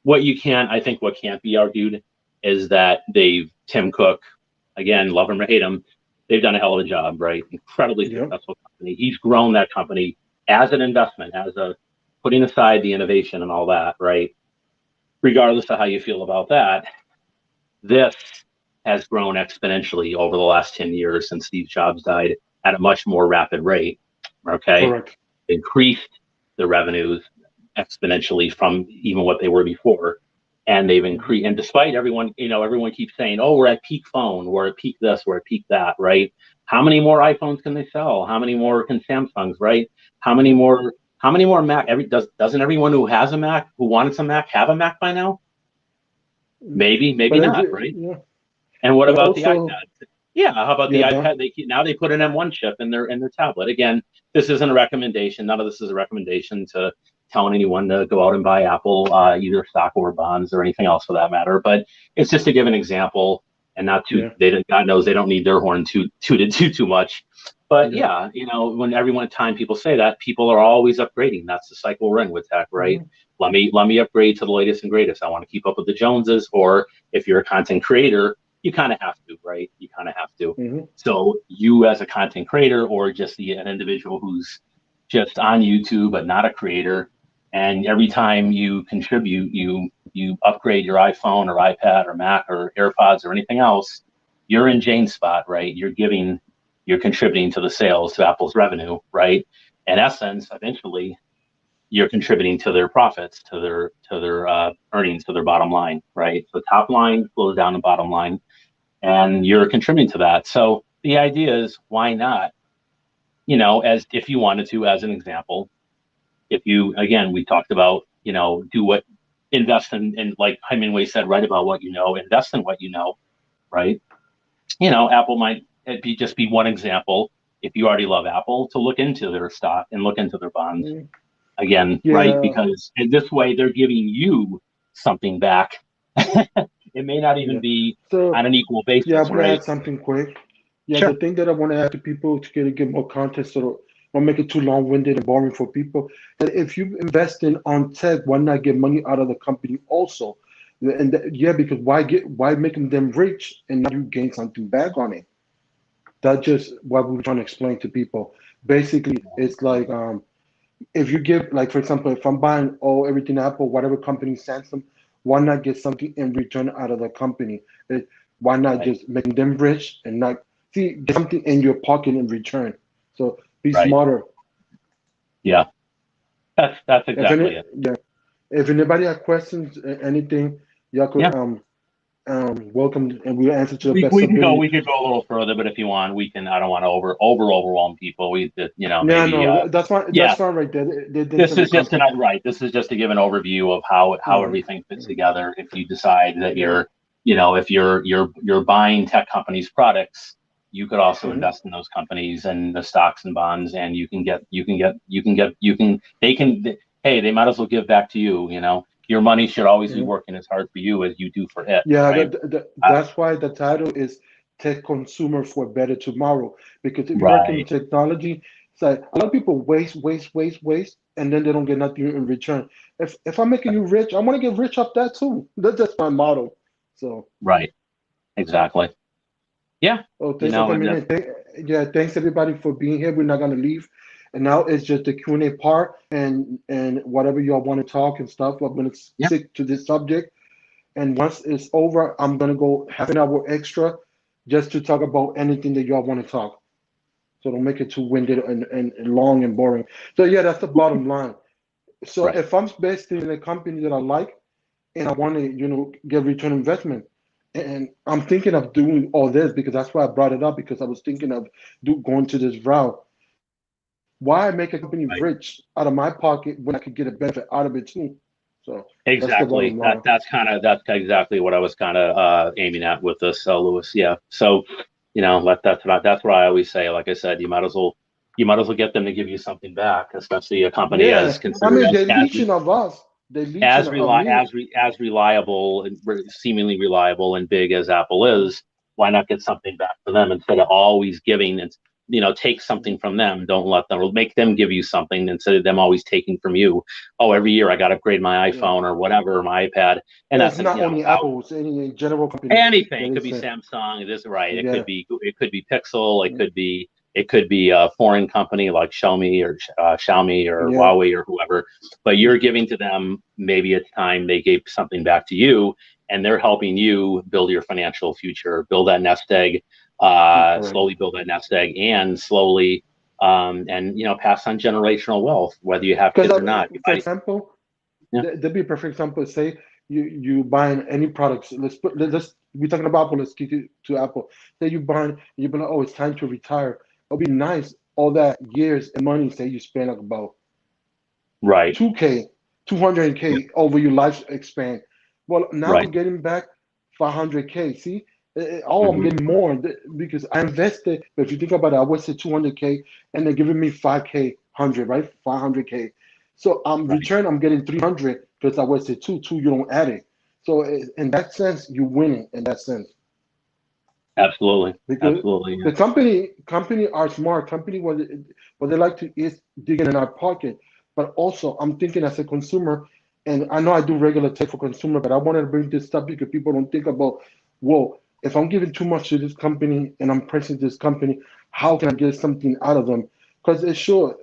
What can't be argued is that Tim Cook, again, love him or hate him, they've done a hell of a job, right? Incredibly successful company. He's grown that company as an investment, putting aside the innovation and all that, right? Regardless of how you feel about that, this has grown exponentially over the last 10 years since Steve Jobs died at a much more rapid rate, okay? Correct. Increased the revenues exponentially from even what they were before. And they've increased, and despite everyone keeps saying, oh, we're at peak phone, we're at peak this, we're at peak that, right? How many more iPhones can they sell? How many more can Samsungs, right? How many more Mac? Doesn't everyone who has a Mac, who wanted some Mac, have a Mac by now? Maybe not, right? Yeah. And what about the iPad? Yeah, how about the iPad? They put an M1 chip in their tablet. Again, this isn't a recommendation. None of this is a recommendation to telling anyone to go out and buy Apple, either stock or bonds or anything else for that matter. But it's just to give an example, and not too. God knows they don't need their horn tooted too much. But when every time people say that, people are always upgrading. That's the cycle we're in with tech, right? Let me upgrade to the latest and greatest. I want to keep up with the Joneses. Or if you're a content creator, you kind of have to, right? You kind of have to. So you as a content creator, or just an individual who's just on YouTube but not a creator, and every time you contribute, you upgrade your iPhone or iPad or Mac or AirPods or anything else, you're in Jane's spot, right? You're contributing to the sales, to Apple's revenue, right? In essence, eventually, you're contributing to their profits, to their earnings, to their bottom line, right? So top line flows down to bottom line, and you're contributing to that. So the idea is, why not? As if you wanted to, as an example, if you, again, we talked about, invest in, like Hemingway said, write about what you know, invest in what you know, right? Apple might just be one example. If you already love Apple, to look into their stock and look into their bonds again, right? Because in this way, they're giving you something back. It may not even be on an equal basis. Yeah, I want to add something quick. Yeah, sure. The thing that I want to add to people to get more context, so don't make it too long-winded and boring for people, that if you invest on tech, why not get money out of the company also? And because why making them rich and not you gain something back on it? That's just what we were trying to explain to people. Basically, it's like if you give, like, for example, if I'm buying everything Apple, whatever company sends them, why not get something in return out of the company? Why not just make them rich and not get something in your pocket in return? So be smarter. Yeah, that's exactly it. Yeah. If anybody has questions, anything, y'all could welcome, and we'll answer to the best. We could go a little further, but if you want, we can. I don't want to overwhelm people. That's fine. That's fine right there. This is just This is just to give an overview of how everything fits together. If you decide that if you're buying tech companies' products, you could also invest in those companies and the stocks and bonds, and they might as well give back to you. Your money should always be working as hard for you as you do for it. Yeah, right? That's why the title is tech consumer for a better tomorrow. Because if you work in Right. technology, it's like a lot of people waste, and then they don't get nothing in return. If I'm making you rich, I want to get rich off that too. That's just my motto. So, Right. Exactly. Yeah. oh, You thanks for know, and coming in. Yeah, thanks everybody for being here. We're not gonna leave, and now it's just the Q&A part, and whatever y'all want to talk and stuff. I'm gonna yeah. stick to this subject. And once it's over, I'm gonna go half an hour extra just to talk about anything that y'all want to talk. So don't make it too winded and long and boring. So yeah, that's the bottom line. So Right. if I'm investing in a company that I like and I want to, get return investment, and I'm thinking of doing all this because that's why I brought it up because I was thinking of going to this route. Why make a company Right. rich out of my pocket when I could get a benefit out of it too? So that's the bottom Exactly. line. That's exactly what I was kind of aiming at with this, Lewis. Yeah. So, that's what I always say. Like I said, you might as well get them to give you something back, especially a company Yeah, as I considered mean they're as leeching of us. They're leeching as of reli- me. as reliable and seemingly reliable and big as Apple is, why not get something back for them instead of always giving and take something from them. Don't let them, or make them give you something instead of them always taking from you. Oh, every year I got to upgrade my Yeah. iPhone or whatever, my iPad, and And it's that's not only Apple, it's any general company anything. that It could is be Samsung. It is right. It yeah. could be Pixel. It could be a foreign company like Xiaomi or Yeah. Huawei or whoever. But you're giving to them. Maybe it's time they gave something back to you, and they're helping you build your financial future, build that nest egg, Correct. slowly build that nest egg, and slowly, and pass on generational wealth, whether you have Because kids or not. You for might, example, yeah, there'd be a perfect example. Say you buying any products. Let's we're talking about Apple. Let's kick it to Apple. Say you buying, you be like, oh, it's time to retire. It'll be nice all that years and money. Say you spend like about right, 2K, yeah, 200K over your life expand. Well, now I'm right, getting back 500K. See, oh, I'm hmm getting more because I invested. But if you think about it, I wasted 200K and they're giving me 5K, 100, right? 500K. So I'm right, return. I'm getting 300 because I wasted two. You don't add it. So in that sense, you're winning in that sense absolutely, because absolutely, yeah. the company are smart. Company what they like to is digging in our pocket. But also, I'm thinking as a consumer, and I know I do regular tech for consumer, but I wanted to bring this up because people don't think about, whoa, if I'm giving too much to this company and I'm pressing this company, how can I get something out of them? Because it's sure,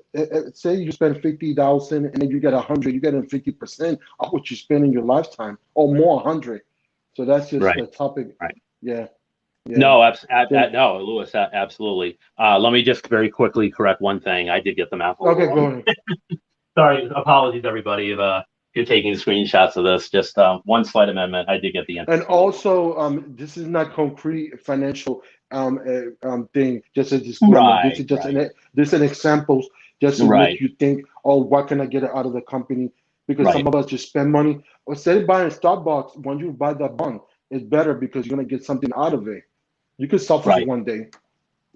say you spend 50,000 and then you get 100, you get 50% of what you spend in your lifetime or more 100. So that's just Right. the topic. Right. Yeah, yeah. No, So no, Lewis, absolutely. Let me just very quickly correct one thing. I did get the math a little okay, go wrong. ahead. Sorry, apologies, everybody, if you're taking screenshots of this. Just one slight amendment. I did get the And interest a little also, this is not concrete financial thing. Just a wrong. disclaimer. This Right, is just right, an examples just to make right, you think, oh, what can I get out of the company? Because some right, of us just spend money. Or say buying Starbucks, when you buy that bond, it's better because you're gonna get something out of it. You could suffer for right, one day.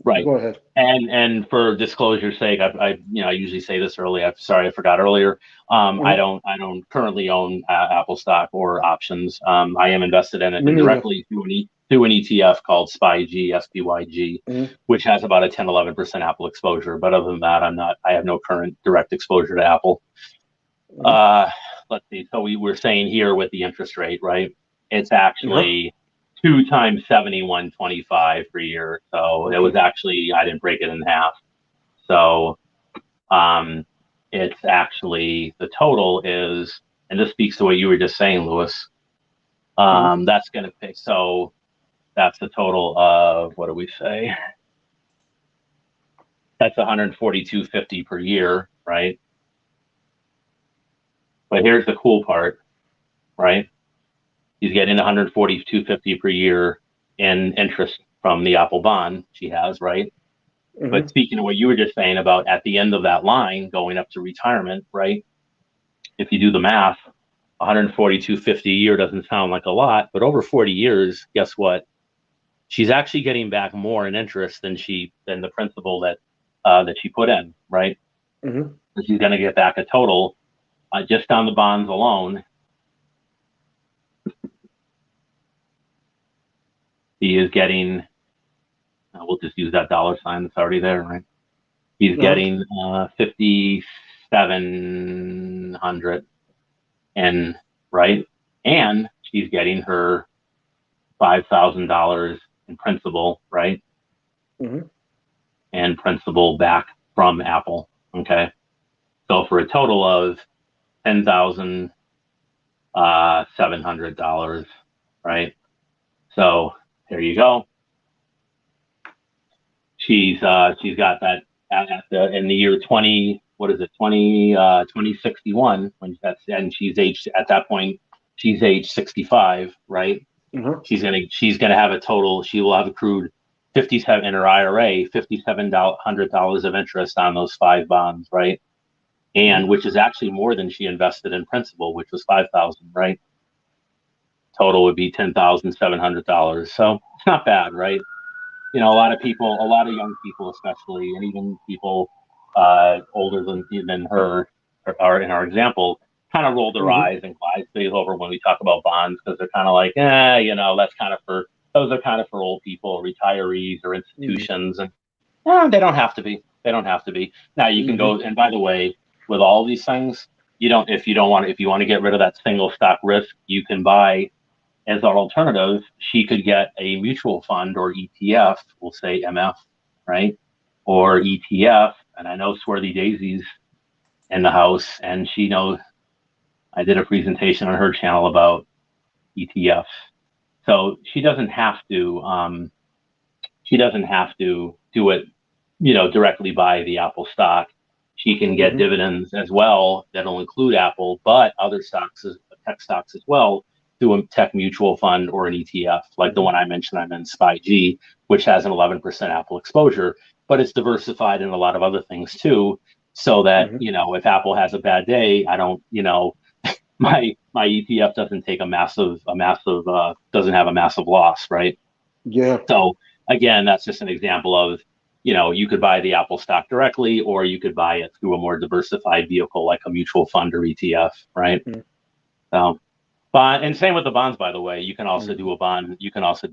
right. Go ahead. And for disclosure's sake, I usually say this early. I'm sorry, I forgot earlier. I Mhm. don't currently own Apple stock or options. I am invested in it Me neither. indirectly through an ETF called SPYG, Mhm. which has about a 10-11% Apple exposure. But other than that, I have no current direct exposure to Apple. Mhm. Uh, let's see. So we were saying here with the interest rate, right? It's Uh-huh. actually 2 times 71.25 per year. So it was Okay. actually, I didn't break it in half. So um, it's actually, the total is, and this speaks to what you were just saying, Lewis. Mhm. That's going to pay. So that's the total of, what do we say? That's 142.50 per year, right? But here's the cool part, right? He's getting 142.50 per year in interest from the Apple bond she has, right? But Mhm. speaking of what you were just saying about at the end of that line going up to retirement, right? If you do the math, 142.50 a year doesn't sound like a lot, but over 40 years, guess what? She's actually getting back more in interest than the principal that she put in, right? Mhm. So she's going to get back a total just on the bonds alone. He is getting We'll just use that dollar sign that's already there, right? He's Uh-huh. getting 5,700, and right, and she's getting her $5,000 in principal, right, Mm-hmm. and principal back from Apple. Okay, so for a total of $10,700, right? So there you go. She's got that in the year 20, what is it, 2061, when that's, and she's aged at that point, she's age 65, right? Uh-huh. She's gonna have a total, she will have accrued 57 in her IRA, $5,700 of interest on those 5 bonds, right? And which is actually more than she invested in principal, which was 5,000, right? Total would be $10,700. So it's not bad, right? A lot of people, a lot of young people, especially, and even people older than her, are in our example, kind of roll their Mm-hmm. eyes and glaze things over when we talk about bonds, because they're kind of like, that's kind of for, those are kind of for old people, retirees, or Mm-hmm. institutions, and they don't have to be. They don't have to be. Now you can Mm-hmm. go, and by the way, with all these things, if you want to get rid of that single stock risk, you can buy, as an alternative, she could get a mutual fund or ETF, we'll say MF, right? Or ETF. And I know Swarthy Daisy's in the house, and she knows I did a presentation on her channel about ETFs. So she doesn't have to do it, directly buy the Apple stock. She can get Mm-hmm. dividends as well that'll include Apple, but other stocks, tech stocks as well, through a tech mutual fund or an ETF, like the Mm-hmm. one I mentioned. I'm in SpyG, which has an 11% Apple exposure, but it's diversified in a lot of other things too. So that, Mm-hmm. if Apple has a bad day, I don't, my ETF doesn't take doesn't have a massive loss, right? Yeah. So again, that's just an example of, you could buy the Apple stock directly, or you could buy it through a more diversified vehicle like a mutual fund or ETF, right? Mm-hmm. So, and same with the bonds, by the way. You can also Mm-hmm. do a bond.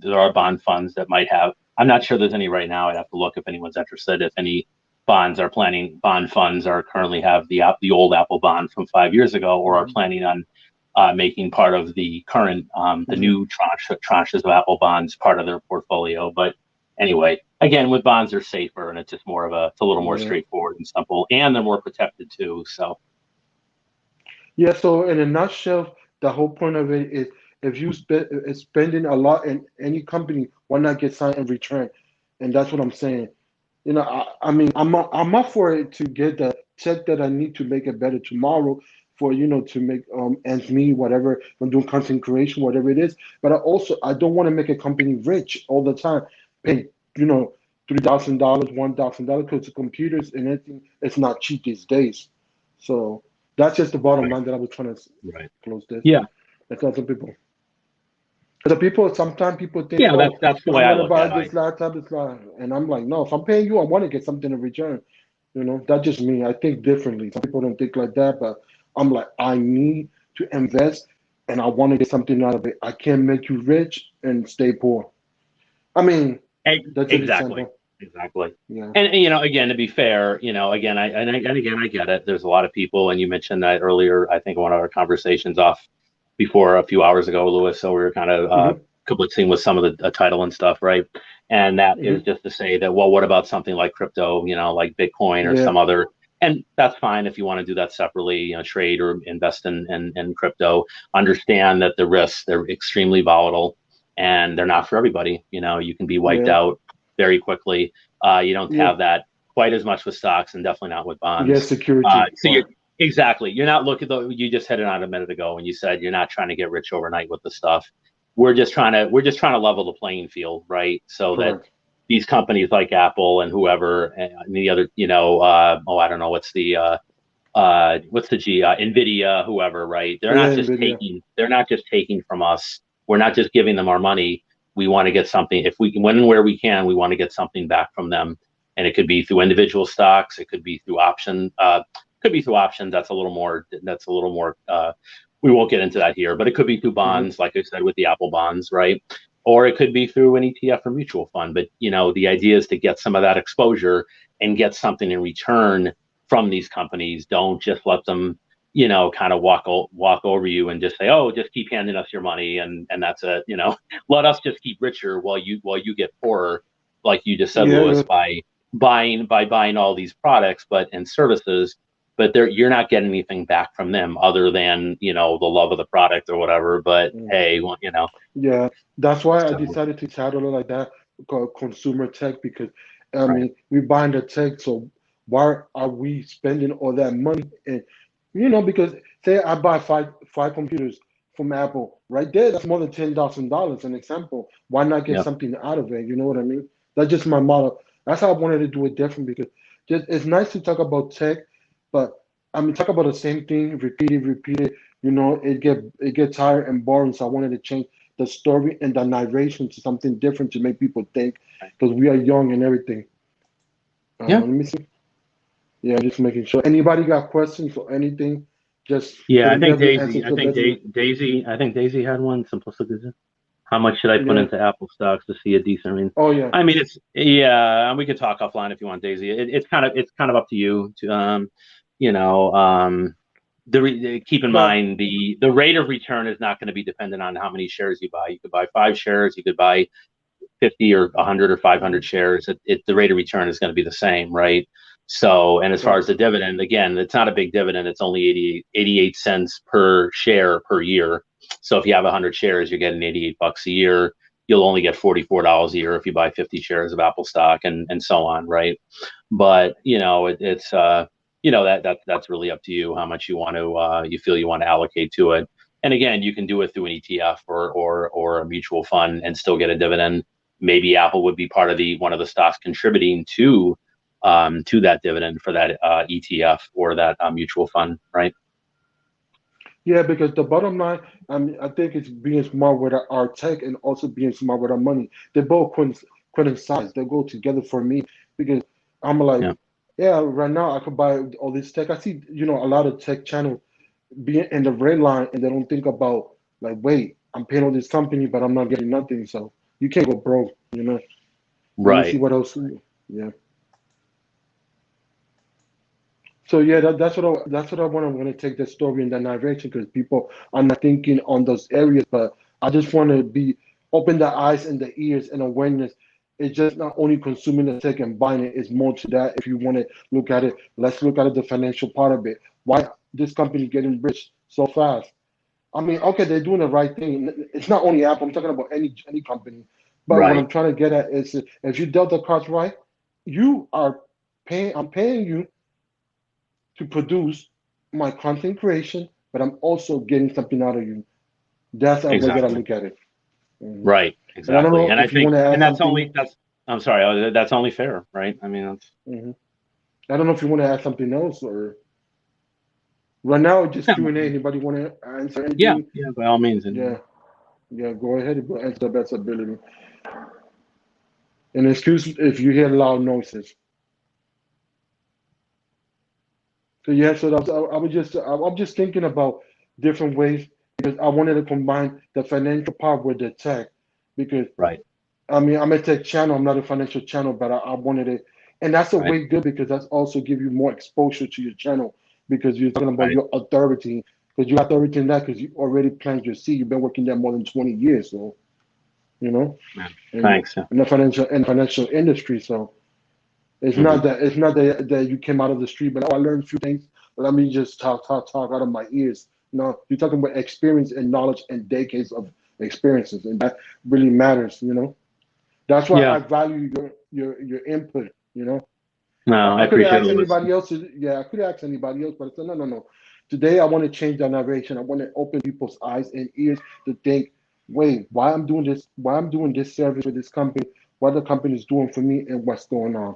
There are bond funds that might have, I'm not sure there's any right now. I'd have to look if anyone's interested. If any bond funds are currently have the old Apple bond from 5 years ago, or are Mm-hmm. planning on making part of the current, the Mm-hmm. new tranches of Apple bonds part of their portfolio. But anyway, again, with bonds, they're safer, and it's just it's a little more Yeah. straightforward and simple, and they're more protected too. So Yeah, so in a nutshell, the whole point of it is, if you is spending a lot in any company, why not get something in return? And that's what I'm saying. I mean, I'm up for it to get the check that I need to make it better tomorrow, for to make ends meet, whatever. I'm doing content creation, whatever it is. But I don't want to make a company rich all the time, pay $3,000, $1,000, because the computers and everything, it's not cheap these days. So that's just the bottom right, line that I was trying to right, close this. yeah, That's not some people. The people, sometimes people think, yeah. oh, That's the I'm way I gonna look buy at it. this laptop, and I'm like, no, if I'm paying you, I want to get something in return. That's just me. I think differently. Some people don't think like that, but I'm like, I need to invest, and I want to get something out of it. I can't make you rich and stay poor. I mean, that's just Exactly, example. exactly. Yeah. And again, to be fair, again, and again, I get it. There's a lot of people, and you mentioned that earlier. I think in one of our conversations off before a few hours ago, Lewis. So we were kind of Hmm. blitzing with some of the title and stuff, right? And that is Hmm. just to say that, well, what about something like crypto? Like Bitcoin or Yeah. some other. And that's fine if you want to do that separately, trade or invest in crypto. Understand that the risks, they're extremely volatile, and they're not for everybody. You can be wiped Yeah. out very quickly. You don't Yeah. have that quite as much with stocks, and definitely not with Yeah. bonds. Security So you're part. exactly, you're not looking though. You just hit it on a minute ago when you said you're not trying to get rich overnight with the stuff. We're just trying to level the playing field, right? So that Correct. these companies like Apple and whoever, and the other, I don't know, what's the G, Nvidia, whoever, right? They're not Yeah. just Nvidia. taking, from us. We're not just giving them our money. We want to get something, if we can, when and where we can, we want to get something back from them. And it could be through individual stocks. It could be through options. That's a little more, we won't get into that here, but it could be through Hmm. bonds, like I said, with the Apple bonds, right? or it could be through an ETF or mutual fund. But the idea is to get some of that exposure and get something in return from these companies. Don't just let them, kind of walk over you and just say, oh, just keep handing us your money and that's it. Let us just keep richer while you get poorer, like you just said, Louis, by buying all these products and services. But you're not getting anything back from them other than the love of the product or whatever. But hey, well, Yeah, that's why I so, decided to title it like that, called consumer tech, because I mean we buying the tech, so why are we spending all that money? And because say I buy five computers from Apple, right there, that's more than $10,000. An example. Why not get yeah, something out of it? You know what I mean? That's just my model. That's how I wanted to do it different, because just it's nice to talk about tech, but I mean talk about the same thing, repeat it. It get tired and boring. So I wanted to change the story and the narration to something different to make people think, because we are young and everything. yeah. Let me see. Yeah, just making sure. Anybody got questions or anything? Just Yeah, hit I me think up with Daisy. answers I to the think best of it. Daisy. I think Daisy had one. Simplicity. How much should I put Yeah. into Apple stocks to see a decent? Oh yeah. It's yeah. And we could talk offline if you want, Daisy. It's kind of up to you to you know keep in But mind the rate of return is not going to be dependent on how many shares you buy. You could buy 5 shares. You could buy 50 or 100 or 500 shares. The rate of return is going to be the same, right? So, and as far right. as the dividend, again, it's not a big dividend. It's only 88 cents per share per year. So if you have 100 shares, you're getting $88 a year. You'll only get $44 a year if you buy 50 shares of Apple stock and so on, right? But that's really up to you how much you feel you want to allocate to it. And again, you can do it through an ETF or a mutual fund and still get a dividend. Maybe Apple would be part of one of the stocks contributing to that dividend for that ETF or that mutual fund, right? Yeah, because the bottom line, I mean, I think it's being smart with our tech and also being smart with our money. They both coincide. They go together for me, because I'm like, Yeah, yeah, right now I could buy all this tech. I see, a lot of tech channels being in the red line, and they don't think about, like, wait, I'm paying all this company, but I'm not getting nothing. So you can't go broke. Let me see right. what else. Yeah. So yeah, that's what I want. I'm gonna take the story in that direction, because people are not thinking on those areas. But I just want to be open the eyes and the ears and awareness. It's just not only consuming the tech and buying it. It's more to that. If you want to look at it, let's look at it, the financial part of it. Why this company getting rich so fast? I mean, okay, they're doing the right thing. It's not only Apple. I'm talking about any company. But what Right. I'm trying to get at is, if you dealt the cards right, you are paying. I'm paying you to produce my content creation, but I'm also getting something out of you. That's how we gotta Exactly. look at it. Mhm. Right. And I don't Exactly. know And I if you think, want to and add something. I'm sorry, that's only fair, right? I mean, that's, hmm I don't know if you want to add something else, or right now just Q and A. Anybody want to answer yeah, anything? yeah, by all means. Yeah, yeah. Go ahead and answer the best ability. And excuse if you hear loud noises. So yeah, so I'm just thinking about different ways, because I wanted to combine the financial part with the tech, because Right. I mean, I'm a tech channel. I'm not a financial channel, but I wanted it, and that's a Right. way good, because that's also give you more exposure to your channel, because you're talking about Right. your authority, because you got authority in that, because you already planted your seed. You've been working there more than 20 years, so you know, Yeah. and Thanks. Yeah. in the financial industry. So it's Hmm. not that you came out of the street, but I learned a few things. Let me just talk out of my ears. No, you're talking about experience and knowledge and decades of experiences, and that really matters. That's why Yeah. I value your input. No, I I could have appreciate it, asked Louis. anybody else. Yeah, I could have asked anybody else, but I said no, no, no. Today I want to change the narration. I want to open people's eyes and ears to think, wait, why I'm doing this? Why I'm doing this service for this company? What the company is doing for me, and what's going on?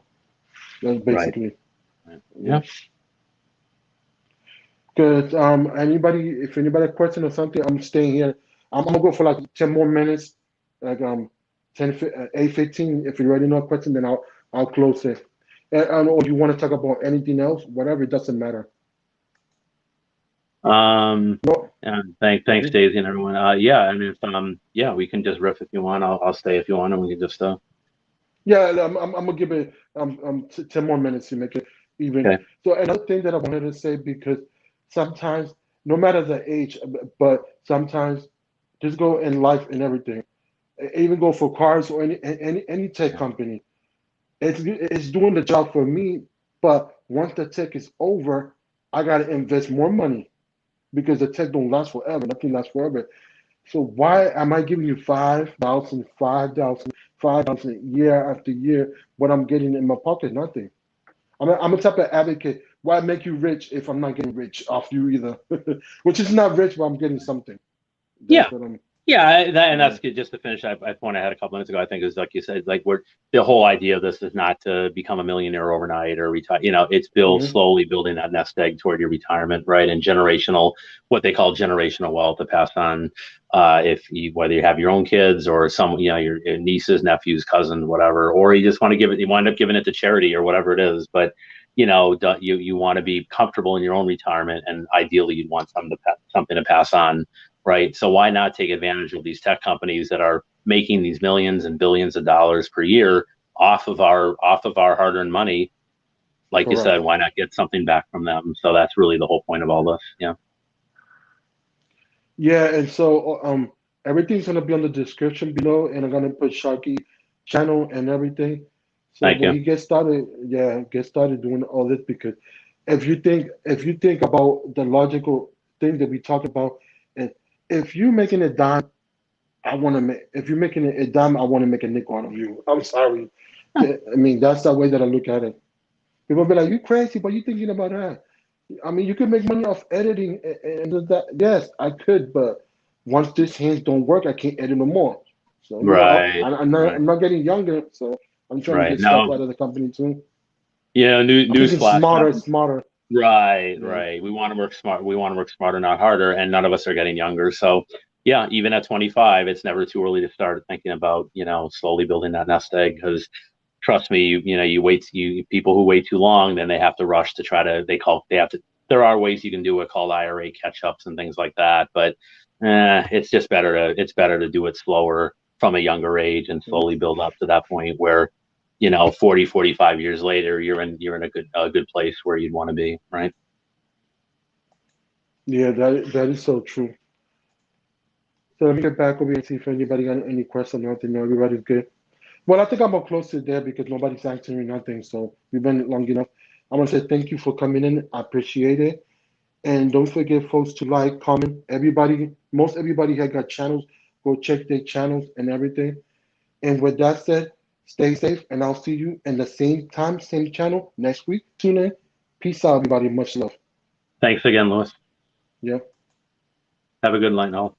That's Right. basically, Right. yeah. Yeah. Because if anybody has a question or something, I'm staying here. I'm gonna go for like 10 more minutes, like 8:15. If you already know a question, then I'll close it. And or you want to talk about anything else, whatever, it doesn't matter. No. And thanks, Daisy and everyone. Yeah, I mean, if yeah, we can just riff if you want. I'll stay if you want, and we can just Yeah, I'm gonna give it 10 more minutes to make it even. okay. So another thing that I wanted to say, because sometimes, no matter the age, but sometimes just go in life and everything, even go for cars or any tech Yeah. company. It's doing the job for me, but once the tech is over, I gotta invest more money because the tech don't last forever. Nothing lasts forever. So why am I giving you 5,000, 5,000, 5,000 year after year? What I'm getting in my pocket, nothing. I'm a type of advocate. Why make you rich if I'm not getting rich off you either? Which is not rich, but I'm getting something. Yeah. That's what I'm. Yeah, and Yeah. that's good. Just to finish, I point I had a couple minutes ago. I think is like you said, like we're the whole idea of this is not to become a millionaire overnight or retire. You know, it's Hmm. slowly building that nest egg toward your retirement, right? And generational, what they call generational wealth to pass on. If you whether you have your own kids or some, you know, your nieces, nephews, cousins, whatever, or you just want to give it, you wind up giving it to charity or whatever it is. But you know, you want to be comfortable in your own retirement, and ideally, you'd want something to pass on, right? So why not take advantage of these tech companies that are making these millions and billions of dollars per year off of our hard-earned money? Like you said, Correct. why not get something back from them? So that's really the whole point of all this. Yeah. Yeah, and so everything's gonna be on the description below, and I'm gonna put Sharky channel and everything. So Thank when you. he gets started, yeah, get started doing all this, because if you think about the logical thing that we talked about, and if you're making a dime, I want to make. If you're making a dime, I want to make a nickel out of you. I'm sorry. I mean, that's the way that I look at it. People be like, "You crazy, but you thinking about that?" I mean, you could make money off editing and does that. Yes, I could, but once these hands don't work, I can't edit no more. So Right. I'm not Right. I'm not getting younger, so I'm trying to Right. get stuff Now, out of the company too. you know, I'm thinking newsflash. smarter, smarter. Right, Yeah. right. We want to work smart. We want to work smarter, not harder. And none of us are getting younger. So, yeah, even at 25, it's never too early to start thinking about, you know, slowly building that nest egg. Because trust me, you know, people who wait too long, then they have to rush to try to, they have to, there are ways you can do it called IRA catch ups and things like that. But it's better to do it slower from a younger age and Mm. slowly build up to that point where, you know, 40, 45 years later, you're in a good place where you'd want to be, right? Yeah, that is so true. So let me get back over here and see if anybody got any questions or nothing. No, everybody's good. Well, I think I'm gonna close it there because nobody's answering nothing. So we've been long enough. I want to say thank you for coming in. I appreciate it. And don't forget, folks, to like, comment. Most everybody here got channels. Go check their channels and everything. And with that said, stay safe, and I'll see you in the same time, same channel next week. Tune in. Peace out, everybody. Much love. Thanks again, Louis. Yeah. Have a good night, all.